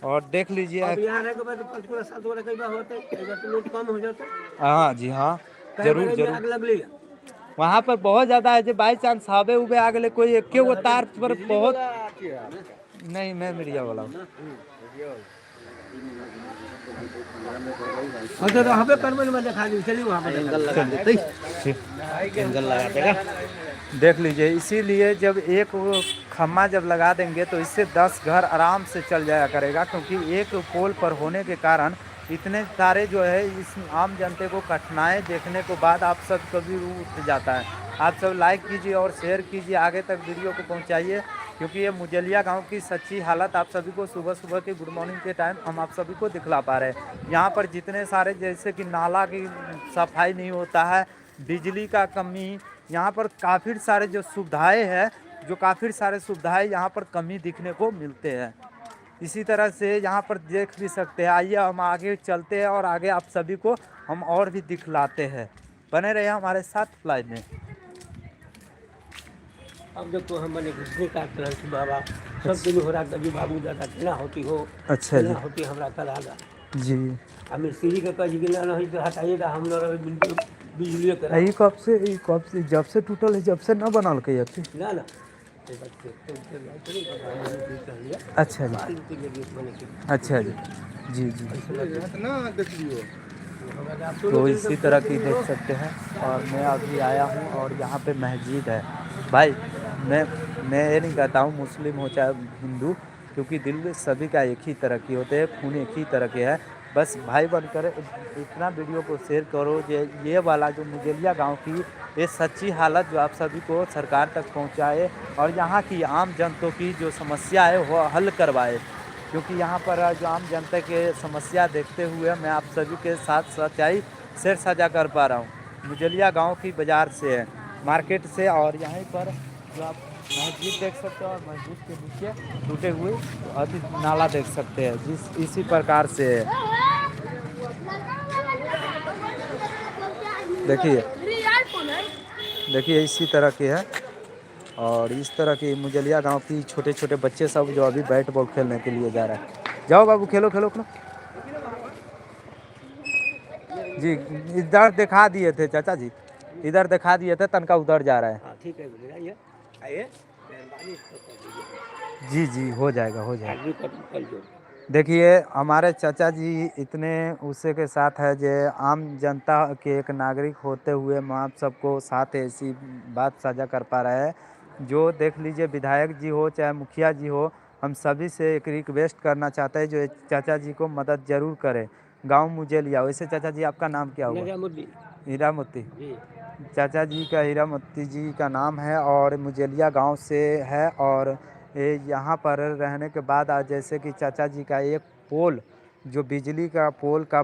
और देख लीजिए, अब यहाँ रहने के बाद 5-7 वाला कई बार होता है कई बार तो लोड कम हो जाता है हाँ जी हाँ, कई जरूर बार में जरूर। आग लग ली वहाँ पर बहुत ज्यादा है, जो बाई चांस हवे उबे आ गए कोई एक वो तार पर बहुत नहीं, मैं मीडिया वाला हूँ। अच्छा तो हमें परमन में दिखा दी चलिए वहाँ पर एंगल लगा देते, ठीक। एंगल लगा देगा। देख लीजिए, इसीलिए जब एक वो खम्मा जब लगा देंगे तो इससे 10 घर आराम से चल जाया करेगा, क्योंकि एक पोल पर होने के कारण इतने सारे जो है इस आम जनते को कठिनाई देखने के बाद आप सब कभी उठ जाता है। आप सब लाइक कीजिए और शेयर कीजिए, आगे तक वीडियो को पहुंचाइए, क्योंकि ये मुजलिया गांव की सच्ची हालत आप सभी को सुबह सुबह के गुड मॉर्निंग के टाइम हम आप सभी को दिखला पा रहे हैं। यहाँ पर जितने सारे जैसे कि नाला की सफाई नहीं होता है, बिजली का कमी, यहाँ पर काफ़ी सारे जो सुविधाएं हैं, जो काफ़ी सारे सुविधाएं यहाँ पर कमी दिखने को मिलते हैं। इसी तरह से यहाँ पर देख भी सकते हैं। आइए हम आगे चलते हैं और आगे आप सभी को हम और भी दिखलाते हैं। बने रहे हमारे साथ लाइव में। अब देखो हम मैंने घुसने का तुरंत बाबा सब दिन हो रहा कभी बाबू दादा केना होती हो अच्छा जी केना होती हमरा करागा जी। हम मिस्त्री के कह गिला नहीं तो हटाइएगा हम लोग बिल्कुल बिजली करा यही कब से जब से टूटल है, जब से न बनल के अब से। ना ना अच्छा जी, अच्छा जी जी जी। तो इसी तरह की देख सकते हैं। और मैं अभी आया हूँ और यहाँ पे मस्जिद है। भाई मैं ये नहीं कहता हूँ मुस्लिम हो चाहे हिंदू, क्योंकि दिल सभी का एक ही तरह की होते हैं, खून एक ही तरह के है। बस भाई बनकर इतना वीडियो को शेयर करो, ये वाला जो मुजलिया गांव की ये सच्ची हालत जो आप सभी को सरकार तक पहुंचाए, और यहाँ की आम जनता की जो समस्या है वो हल करवाए, क्योंकि यहाँ पर जो आम जनता के समस्या देखते हुए मैं आप सभी के साथ सच्चाई शेयर साझा कर पा रहा हूँ। मुजलिया गांव की बाज़ार से है, मार्केट से, और यहीं पर जो आप मस्जिद देख सकते हो, और मस्जिद के नीचे टूटे हुए अति नाला देख सकते हैं, जिस इसी प्रकार से है। देखिए इसी तरह की है। और इस तरह की मुजलिया गांव की छोटे छोटे बच्चे सब जो अभी बैट बॉल खेलने के लिए जा रहे हैं। जाओ बाबू, खेलो खेलो खेलो। जी, इधर दिखा दिए थे चाचा जी, इधर दिखा दिए थे, तनका उधर जा रहा है। हाँ ठीक है आइए आइए जी जी, हो जाएगा हो जाएगा। आदमी कल जो देखिए हमारे चाचा जी इतने उसे के साथ है, जो आम जनता के एक नागरिक होते हुए मैं आप सबको साथ ऐसी बात साझा कर पा रहे हैं। जो देख लीजिए, विधायक जी हो चाहे मुखिया जी हो, हम सभी से एक रिक्वेस्ट करना चाहते हैं, जो चाचा जी को मदद जरूर करें। गांव मुजलिया। वैसे चाचा जी आपका नाम क्या हुआ? हीरामोती। जी चाचा जी का हीरामोती जी का नाम है, और मुजलिया गांव से है। और यहाँ पर रहने के बाद आज जैसे कि चाचा जी का एक पोल, जो बिजली का पोल का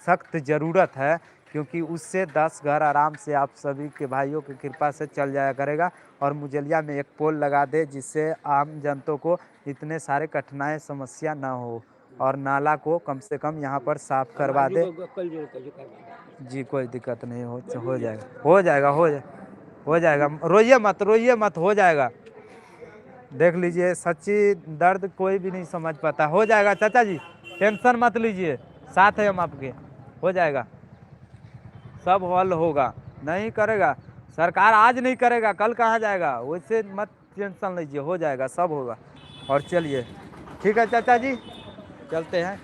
सख्त ज़रूरत है, क्योंकि उससे 10 घर आराम से आप सभी के भाइयों की कृपा से चल जाया करेगा। और मुजलिया में एक पोल लगा दे, जिससे आम जनता को इतने सारे कठिनाई समस्या ना हो, और नाला को कम से कम यहाँ पर साफ करवा दे। जी कोई दिक्कत नहीं, हो जाएगा हो जाएगा हो जाएगा। रोइए मत, हो जाएगा। देख लीजिए, सच्ची दर्द कोई भी नहीं समझ पाता। हो जाएगा चाचा जी, टेंशन मत लीजिए, साथ है हम आपके। हो जाएगा, सब हल होगा। नहीं करेगा सरकार, आज नहीं करेगा कल कहाँ जाएगा, वैसे मत टेंशन लीजिए, हो जाएगा, सब होगा। और चलिए ठीक है चाचा जी, चलते हैं।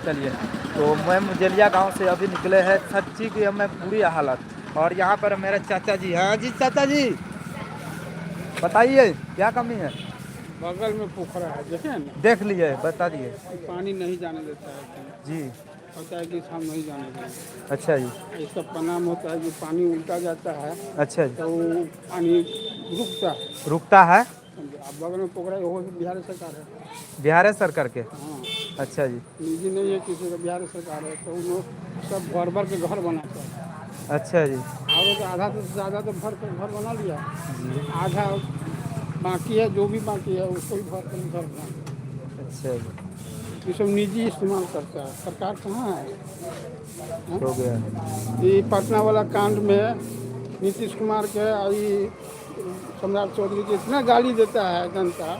चलिए, तो मैं मुजलिया गांव से अभी निकले हैं, सच्ची की हमें पूरी हालत। और यहाँ पर मेरे चाचा जी, हाँ जी चाचा जी, बताइए क्या कमी है? बगल में पोखरा है, देखे ना, देख लिए, बता दिए पानी नहीं जाने देता है कहीं। जी। होता है कि हम नहीं जाने देंगे। अच्छा जी, ऐसा परिणाम होता है कि पानी उल्टा जाता है अच्छा जी, तो वो पानी रुकता है। रुकता है। समझे? अब बगल में पोखरा है, वो बिहार सरकार है। बिहार सरकार के, हाँ, अच्छा जी, निजी नहीं है, किसी का बिहार सरकार है, तो उन लोग सब भर भर के घर बनाते हैं। अच्छा जी, और तो आधा से ज़्यादा तो भर कर घर बना लिया, जी, आधा बाकी है, जो भी बाकी है उसको भी भर कर घर बना लिया। अच्छा जी, ये सब निजी इस्तेमाल करता है, सरकार कहाँ है? हो गया। ये पटना वाला कांड में नीतीश कुमार के और ये सम्राट चौधरी के इतना गाली देता है जनता,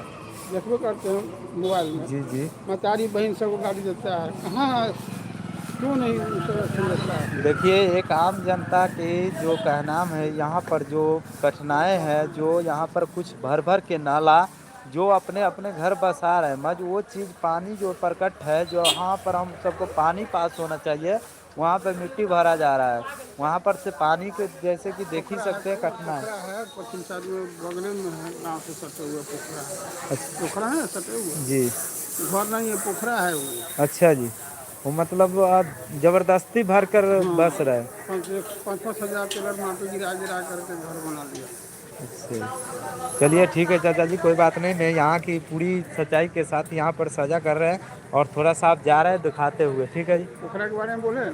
देखबे करते हैं मोबाइल में, जी जी, मतारी बहन सबको गाली देता है। कहाँ, क्यों नहीं उसे समझता है? देखिए एक आम जनता के जो कहना है, यहाँ पर जो कठिनाई है, जो यहाँ पर कुछ भर भर के नाला जो अपने अपने घर बसा रहे हैं, मज वो चीज़ पानी जो प्रकट है, जो यहाँ पर हम सबको पानी पास होना चाहिए, वहाँ पर मिट्टी भरा जा रहा है। वहाँ पर से पानी के जैसे कि देख ही सकते हैं कठिनाई। पोखरा है पश्चिम साइड में, बगले में है, गाँव से सटे हुए पोखरा है। पोखरा है सटे हुए, जी, घर नहीं है, पोखरा है वो। अच्छा जी, वो मतलब आप जबरदस्ती भर कर बस रहे हैं। 5-5 हज़ार टेलर माटी गिरा गिरा करके घर बना लिया। अच्छा, चलिए ठीक है चाचा जी, कोई बात नहीं, मैं यहाँ की पूरी सच्चाई के साथ यहाँ पर साझा कर रहे हैं और थोड़ा सा आप जा रहे हैं दिखाते हुए, ठीक है जी। पोखरा के बारे में बोले ना,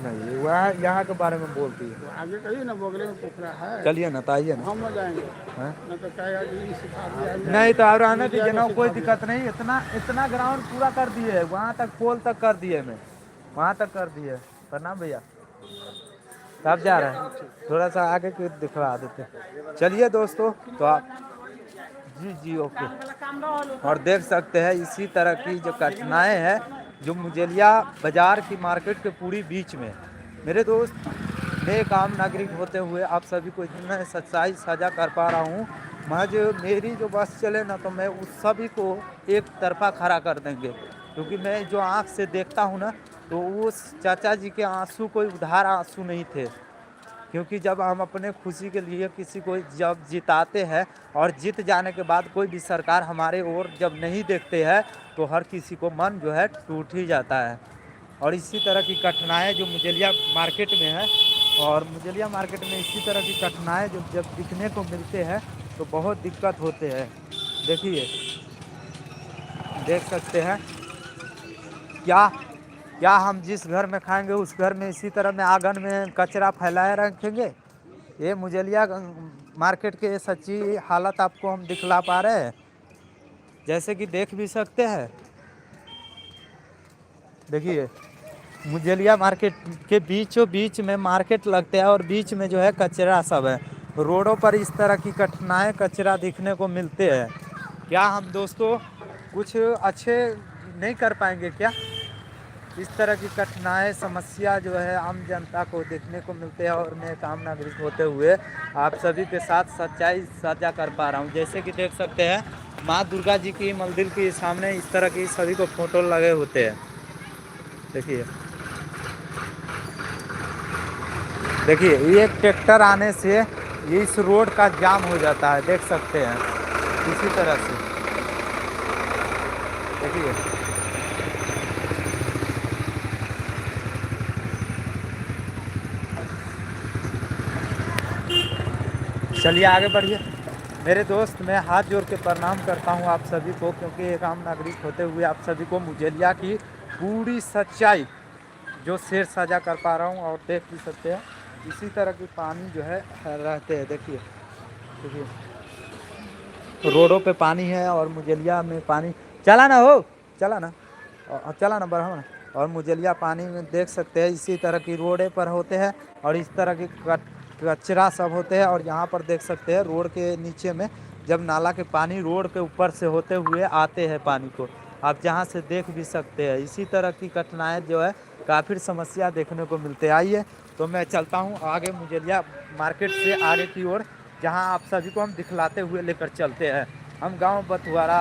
नहीं वह यहाँ के बारे में बोलती है। तो आगे कहिए ना, बगले में पोखरा है। चलिए ना, तो आइए ना। हम न जाएंगे, हाँ? न तो कहेगा कि ये सिखा दिया है। नहीं तो और आने मीडिया दीजिए ना, ने कोई सिखा दिक्कत नहीं, इतना इतना ग्राउंड पूरा कर दिए है, वहाँ तक पोल तक कर दिए, मैं वहाँ तक कर दिए। प्रणाम भैया, कब जा रहे हैं? थोड़ा सा आगे के दिखवा देते। चलिए दोस्तों, तो आप जी जी ओके। और देख सकते हैं इसी तरह की जो कठिनाई है, जो मुजलिया बाजार की मार्केट के पूरी बीच में। मेरे दोस्त, मैं एक आम नागरिक होते हुए आप सभी को इतना सच्चाई साझा कर पा रहा हूँ, महज मेरी जो बस चले ना, तो मैं उस सभी को एक तरफा खड़ा कर देंगे, क्योंकि मैं जो आँख से देखता हूँ ना, तो उस चाचा जी के आंसू कोई उधार आंसू नहीं थे। क्योंकि जब हम अपने खुशी के लिए किसी को जब जिताते हैं और जीत जाने के बाद कोई भी सरकार हमारे ओर जब नहीं देखते हैं, तो हर किसी को मन जो है टूट ही जाता है। और इसी तरह की कठिनाइयाँ जो मुजलिया मार्केट में है, और मुजलिया मार्केट में इसी तरह की कठिनाइयाँ जो जब दिखने को मिलते हैं तो बहुत दिक्कत होते हैं। देखिए, देख सकते हैं क्या क्या हम जिस घर में खाएंगे उस घर में इसी तरह में आंगन में कचरा फैलाए रखेंगे? ये मुजलिया मार्केट के सच्ची हालत आपको हम दिखला पा रहे हैं, जैसे कि देख भी सकते हैं। देखिए, मुजलिया मार्केट के बीचों बीच में मार्केट लगते हैं और बीच में जो है कचरा सब है। रोडों पर इस तरह की कठिनाई कचरा दिखने को मिलते हैं। क्या हम दोस्तों कुछ अच्छे नहीं कर पाएंगे क्या? इस तरह की कठिनाई समस्या जो है आम जनता को देखने को मिलते हैं, और मैं एक आम नागरिक होते हुए आप सभी के साथ सच्चाई साझा कर पा रहा हूँ। जैसे कि देख सकते हैं, माँ दुर्गा जी की मंदिर के सामने इस तरह की सभी को फोटो लगे होते हैं। देखिए देखिए, ये ट्रैक्टर आने से ये इस रोड का जाम हो जाता है, देख सकते हैं इसी तरह से। देखिए, चलिए आगे बढ़िए। मेरे दोस्त, मैं हाथ जोड़ के प्रणाम करता हूं आप सभी को, क्योंकि एक आम नागरिक होते हुए आप सभी को मुजलिया की पूरी सच्चाई जो शेर साझा कर पा रहा हूं। और देख भी सकते हैं इसी तरह की पानी जो है रहते हैं। देखिए देखिए, रोडों पे पानी है और मुजलिया में पानी चला ना हो, चला ना बढ़ाओ ना। और मुजलिया पानी में देख सकते हैं इसी तरह की रोडे पर होते हैं और इस तरह की कचरा सब होते हैं। और यहाँ पर देख सकते हैं रोड के नीचे में जब नाला के पानी रोड के ऊपर से होते हुए आते हैं पानी को, आप जहाँ से देख भी सकते हैं। इसी तरह की कठिनाई जो है काफ़ी समस्या देखने को मिलते हैं। आइए, तो मैं चलता हूँ आगे मुजलिया मार्केट से आगे की ओर, जहाँ आप सभी को हम दिखलाते हुए लेकर चलते हैं। हम गांव बथुआरा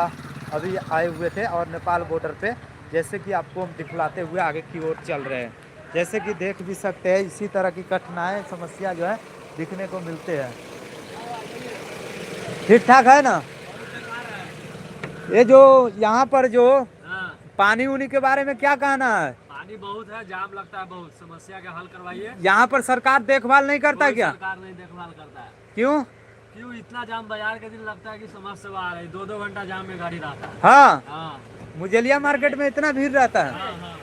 अभी आए हुए थे और नेपाल बॉर्डर पे जैसे कि आपको हम दिखलाते हुए आगे की ओर चल रहे हैं। जैसे कि देख भी सकते हैं इसी तरह की कठिनाई समस्या जो है दिखने को मिलते हैं। ठीक ठाक है ना। ये जो यहाँ पर जो पानी उनी के बारे में क्या कहना है? पानी बहुत है, जाम लगता है बहुत, समस्या का हल करवाइए। यहाँ पर सरकार देखभाल नहीं करता क्या? सरकार नहीं देखभाल करता है। क्यों? क्यों इतना जाम बाजार के दिन लगता है कि समाज सेवा आ रही, 2-2 घंटा जाम में गाड़ी रहता है। हाँ, हाँ मुजलिया मार्केट में इतना भीड़ रहता है। हाँ हाँ।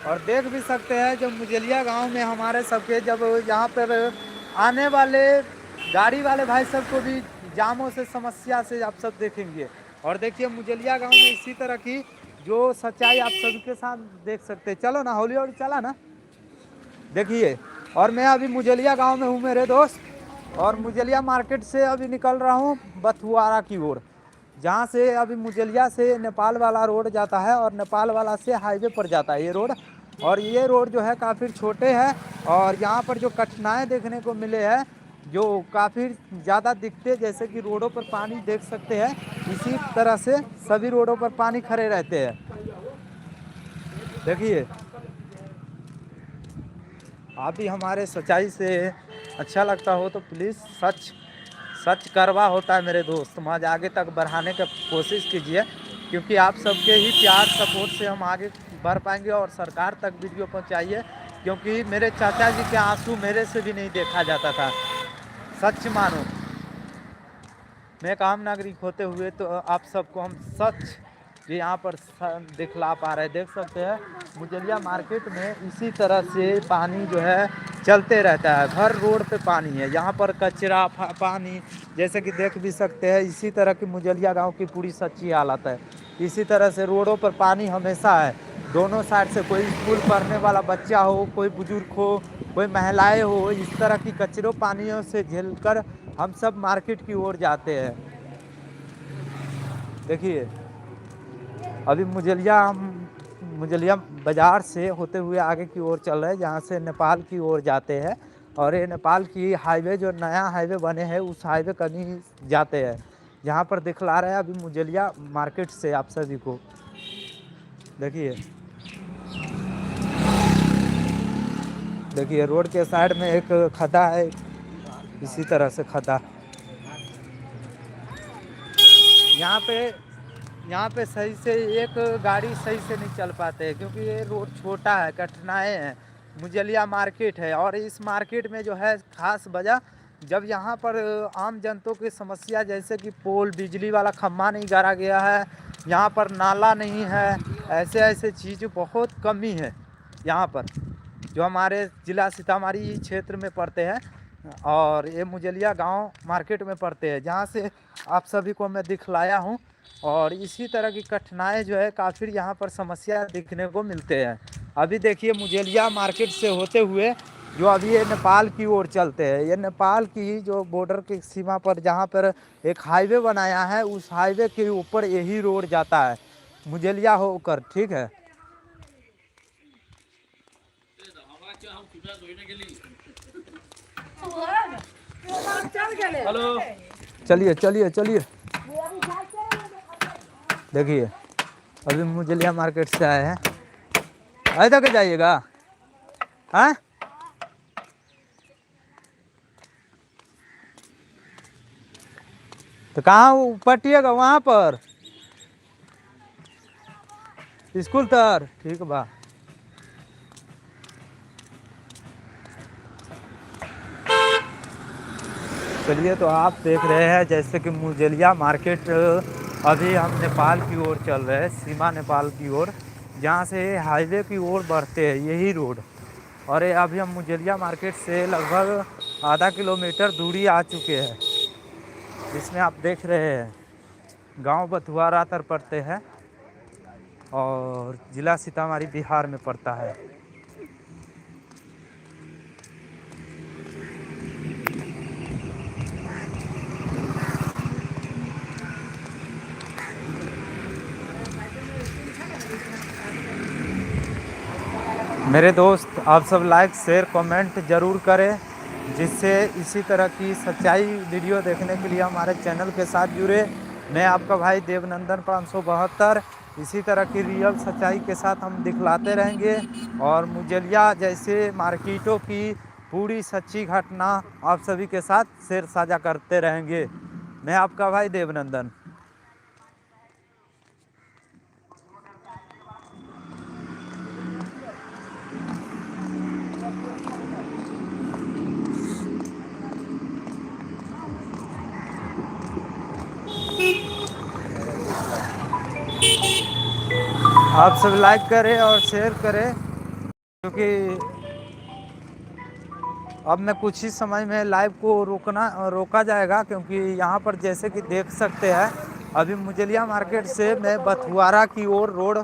और देख भी सकते हैं जब मुजलिया गांव में हमारे सबके जब यहाँ पर आने वाले गाड़ी वाले भाई सबको भी जामों से समस्या से आप सब देखेंगे। और देखिए मुजलिया गांव में इसी तरह की जो सच्चाई आप सबके साथ देख सकते हैं। चलो ना, हौली हौली चला ना। देखिए, और मैं अभी मुजलिया गांव में हूँ मेरे दोस्त, और मुजलिया मार्केट से अभी निकल रहा हूँ बथुआरा की ओर, जहाँ से अभी मुजलिया से नेपाल वाला रोड जाता है और नेपाल वाला से हाईवे पर जाता है ये रोड। और ये रोड जो है काफ़ी छोटे हैं और यहाँ पर जो कठिनाई देखने को मिले हैं जो काफ़ी ज़्यादा दिखते, जैसे कि रोडों पर पानी देख सकते हैं, इसी तरह से सभी रोडों पर पानी खड़े रहते हैं। देखिए, आप भी हमारे सच्चाई से अच्छा लगता हो तो प्लीज़ सच करवा होता है मेरे दोस्त, आज आगे तक बढ़ाने का कोशिश कीजिए, क्योंकि आप सबके ही प्यार सपोर्ट से हम आगे बढ़ पाएंगे। और सरकार तक वीडियो पहुंचाइए, क्योंकि मेरे चाचा जी के आंसू मेरे से भी नहीं देखा जाता था। सच मानो, मैं एक आम नागरिक होते हुए तो आप सबको हम सच ये यहाँ पर दिखला पा रहे हैं। देख सकते हैं मुजलिया मार्केट में इसी तरह से पानी जो है चलते रहता है, हर रोड पे पानी है। यहाँ पर कचरा पानी जैसे कि देख भी सकते हैं, इसी तरह की मुजलिया गांव की पूरी सच्ची हालत है। इसी तरह से रोडों पर पानी हमेशा है, दोनों साइड से, कोई स्कूल पढ़ने वाला बच्चा हो, कोई बुजुर्ग हो, कोई महिलाएं हो, इस तरह की कचरों पानियों से झेलकर हम सब मार्केट की ओर जाते हैं। देखिए, अभी मुजलिया बाज़ार से होते हुए आगे की ओर चल रहे हैं, जहाँ से नेपाल की ओर जाते हैं। और ये नेपाल की हाईवे जो नया हाईवे बने हैं उस हाईवे कहीं जाते हैं, जहाँ पर दिखला रहे हैं अभी मुजलिया मार्केट से आप सभी को। देखिए रोड के साइड में एक खड्डा है, इसी तरह से खड्डा। यहाँ पे सही से एक गाड़ी सही से नहीं चल पाते हैं, क्योंकि ये रोड छोटा है, कठिनाई है। मुजलिया मार्केट है और इस मार्केट में जो है खास वजह, जब यहाँ पर आम जनता की समस्या जैसे कि पोल, बिजली वाला खम्भा नहीं गाड़ा गया है, यहाँ पर नाला नहीं है, ऐसे चीज़ बहुत कमी है यहाँ पर, जो हमारे ज़िला सीतामढ़ी क्षेत्र में पड़ते हैं। और ये मुजलिया गांव मार्केट में पड़ते हैं, जहाँ से आप सभी को मैं दिखलाया हूँ। और इसी तरह की कठिनाई जो है काफ़ी यहाँ पर समस्या दिखने को मिलते हैं। अभी देखिए मुजलिया मार्केट से होते हुए जो अभी ये नेपाल की ओर चलते हैं, ये नेपाल की जो बॉर्डर की सीमा पर जहाँ पर एक हाईवे बनाया है, उस हाईवे के ऊपर यही रोड जाता है मुजलिया होकर। ठीक है, हेलो, चलिए। देखिए अभी मुजलिया मार्केट से आए हैं, ऐसा के जाइएगा? हाँ, तो कहाँ पटिएगा? वहाँ पर स्कूल तर। ठीक बा। चलिए, तो आप देख रहे हैं जैसे कि मुजलिया मार्केट, अभी हम नेपाल की ओर चल रहे हैं, सीमा नेपाल की ओर, जहाँ से हाईवे की ओर बढ़ते हैं यही रोड। और अभी हम मुजलिया मार्केट से लगभग आधा किलोमीटर दूरी आ चुके हैं। इसमें आप देख रहे हैं गांव बथुआरा तर पड़ते हैं और ज़िला सीतामढ़ी बिहार में पड़ता है। मेरे दोस्त, आप सब लाइक शेयर कमेंट ज़रूर करें, जिससे इसी तरह की सच्चाई वीडियो देखने के लिए हमारे चैनल के साथ जुड़े। मैं आपका भाई देवनंदन 572 इसी तरह की रियल सच्चाई के साथ हम दिखलाते रहेंगे और मुजलिया जैसे मार्केटों की पूरी सच्ची घटना आप सभी के साथ शेयर साझा करते रहेंगे। मैं आपका भाई देवनंदन। आप सब लाइक करें और शेयर करें, क्योंकि अब मैं कुछ ही समय में लाइव को रोका जाएगा, क्योंकि यहाँ पर जैसे कि देख सकते हैं अभी मुजलिया मार्केट से मैं बथुआरा की ओर रोड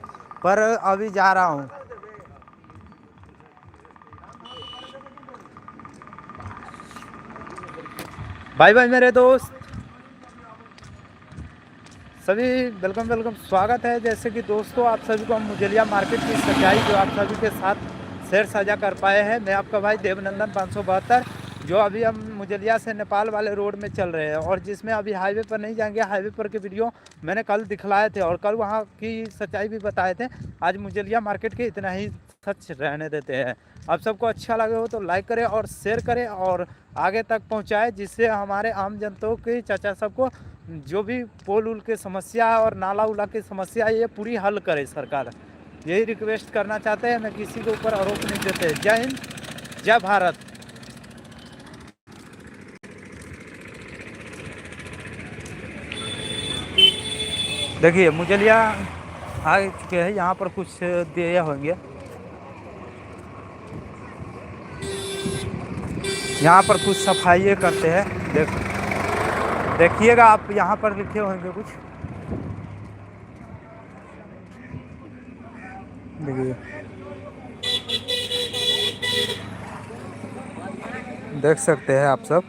पर अभी जा रहा हूँ। भाई भाई मेरे दोस्त सभी वेलकम स्वागत है। जैसे कि दोस्तों आप सभी को हम मुजलिया मार्केट की सच्चाई जो आप सभी के साथ शेयर साझा कर पाए हैं। मैं आपका भाई देवनंदन 572, जो अभी हम मुजलिया से नेपाल वाले रोड में चल रहे हैं और जिसमें अभी हाईवे पर नहीं जाएंगे। हाईवे पर के वीडियो मैंने कल दिखलाए थे और कल वहाँ की सच्चाई भी बताए थे। आज मुजलिया मार्केट के इतना ही सच रहने देते हैं। आप सबको अच्छा लगे हो तो लाइक करें और शेयर करें और आगे तक पहुँचाएँ, जिससे हमारे आम जनता के चाचा सबको जो भी पोल उल की समस्या और नाला उला की समस्या ये पूरी हल करे सरकार। यही रिक्वेस्ट करना चाहते हैं, मैं किसी के ऊपर आरोप नहीं देते। जय हिंद, जय भारत। देखिए मुजलिया आ चुके हैं, यहाँ पर कुछ दिए होंगे, यहाँ पर कुछ सफाई करते हैं। देखिएगा आप, यहाँ पर लिखे होंगे कुछ, देखिए देख सकते हैं आप सब।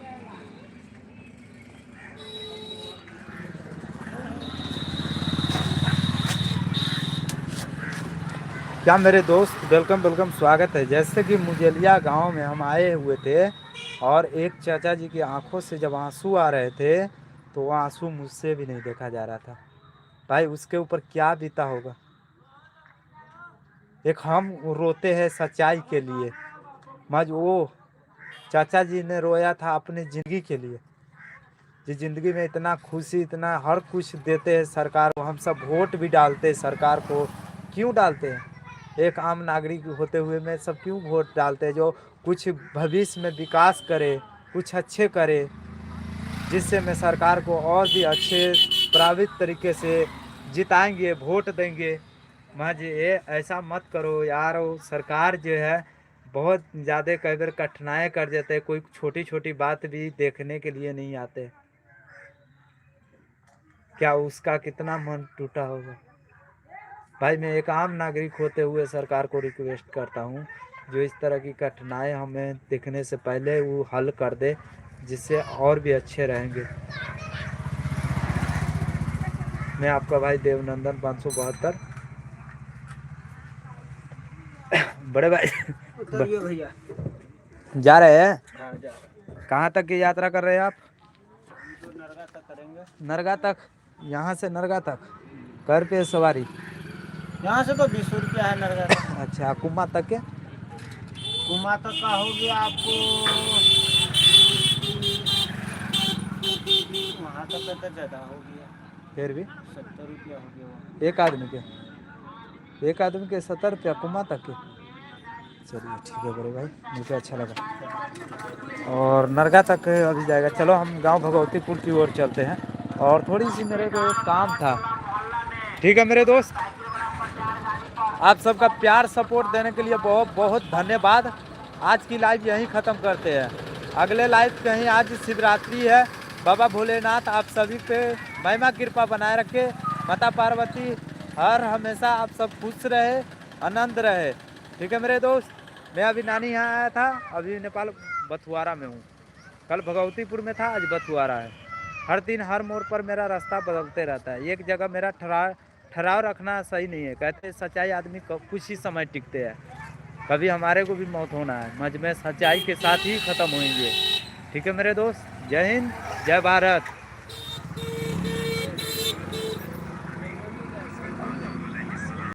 क्या मेरे दोस्त वेलकम स्वागत है। जैसे कि मुजलिया गांव में हम आए हुए थे और एक चाचा जी की आंखों से जब आंसू आ रहे थे तो वो आंसू मुझसे भी नहीं देखा जा रहा था। भाई उसके ऊपर क्या बीता होगा। एक हम रोते हैं सच्चाई के लिए, मज वो चाचा जी ने रोया था अपनी ज़िंदगी के लिए। जिस ज़िंदगी में इतना खुशी, इतना हर कुछ देते हैं सरकार को, हम सब वोट भी डालते हैं सरकार को। क्यों डालते हैं? एक आम नागरिक होते हुए मैं सब क्यों वोट डालते हैं? जो कुछ भविष्य में विकास करे, कुछ अच्छे करे, जिससे मैं सरकार को और भी अच्छे प्रभावित तरीके से जिताएंगे, वोट देंगे। मज ये ऐसा मत करो यार। वो सरकार जो है बहुत ज़्यादा कई बार कठिनाई कर देते हैं, कोई छोटी छोटी बात भी देखने के लिए नहीं आते। क्या उसका कितना मन टूटा होगा। भाई मैं एक आम नागरिक होते हुए सरकार को रिक्वेस्ट करता हूँ, जो इस तरह की कठिनाई हमें देखने से पहले वो हल कर दे, जिससे और भी अच्छे रहेंगे। मैं आपका भाई देवनंदन 572। बड़े भाई भैया जा रहे हैं? हाँ, जा रहे कहाँ तक की यात्रा कर रहे हैं आप? हैं। नरगा तक करेंगे। नरगा तक? यहाँ से नरगा तक कै रुपये सवारी? यहाँ से तो 20 रुपया है नरगा तक। अच्छा, कुमा तक के? कुमा तक का हो गया आपको, वहाँ तक का तो ज़्यादा हो गया, फिर भी 70 रुपया हो गया वहाँ। एक आदमी के 70 रुपया कुमा तक के। चलिए ठीक है बड़े भाई, मुझे अच्छा लगा। और नरगा तक अभी जाएगा। चलो हम गांव भगवतीपुर की ओर चलते हैं और थोड़ी सी मेरे को काम था। ठीक है मेरे दोस्त, आप सबका प्यार सपोर्ट देने के लिए बहुत बहुत धन्यवाद। आज की लाइव यहीं ख़त्म करते हैं। अगले लाइव कहीं, आज शिवरात्रि है। बाबा भोलेनाथ आप सभी पे महिमा कृपा बनाए रखे। माता पार्वती हर हमेशा आप सब खुश रहे, आनंद रहे। ठीक है मेरे दोस्त, मैं अभी नानी यहाँ आया था, अभी नेपाल बथुआरा में हूँ। कल भगवतीपुर में था, आज बथुआरा है। हर दिन हर मोड़ पर मेरा रास्ता बदलते रहता है। एक जगह मेरा ठहराव रखना सही नहीं है। कहते हैं सच्चाई आदमी कुछ ही समय टिकते हैं, कभी हमारे को भी मौत होना है। मज में सच्चाई के साथ ही ख़त्म होंगे। ठीक है मेरे दोस्त, जय हिंद, जय भारत।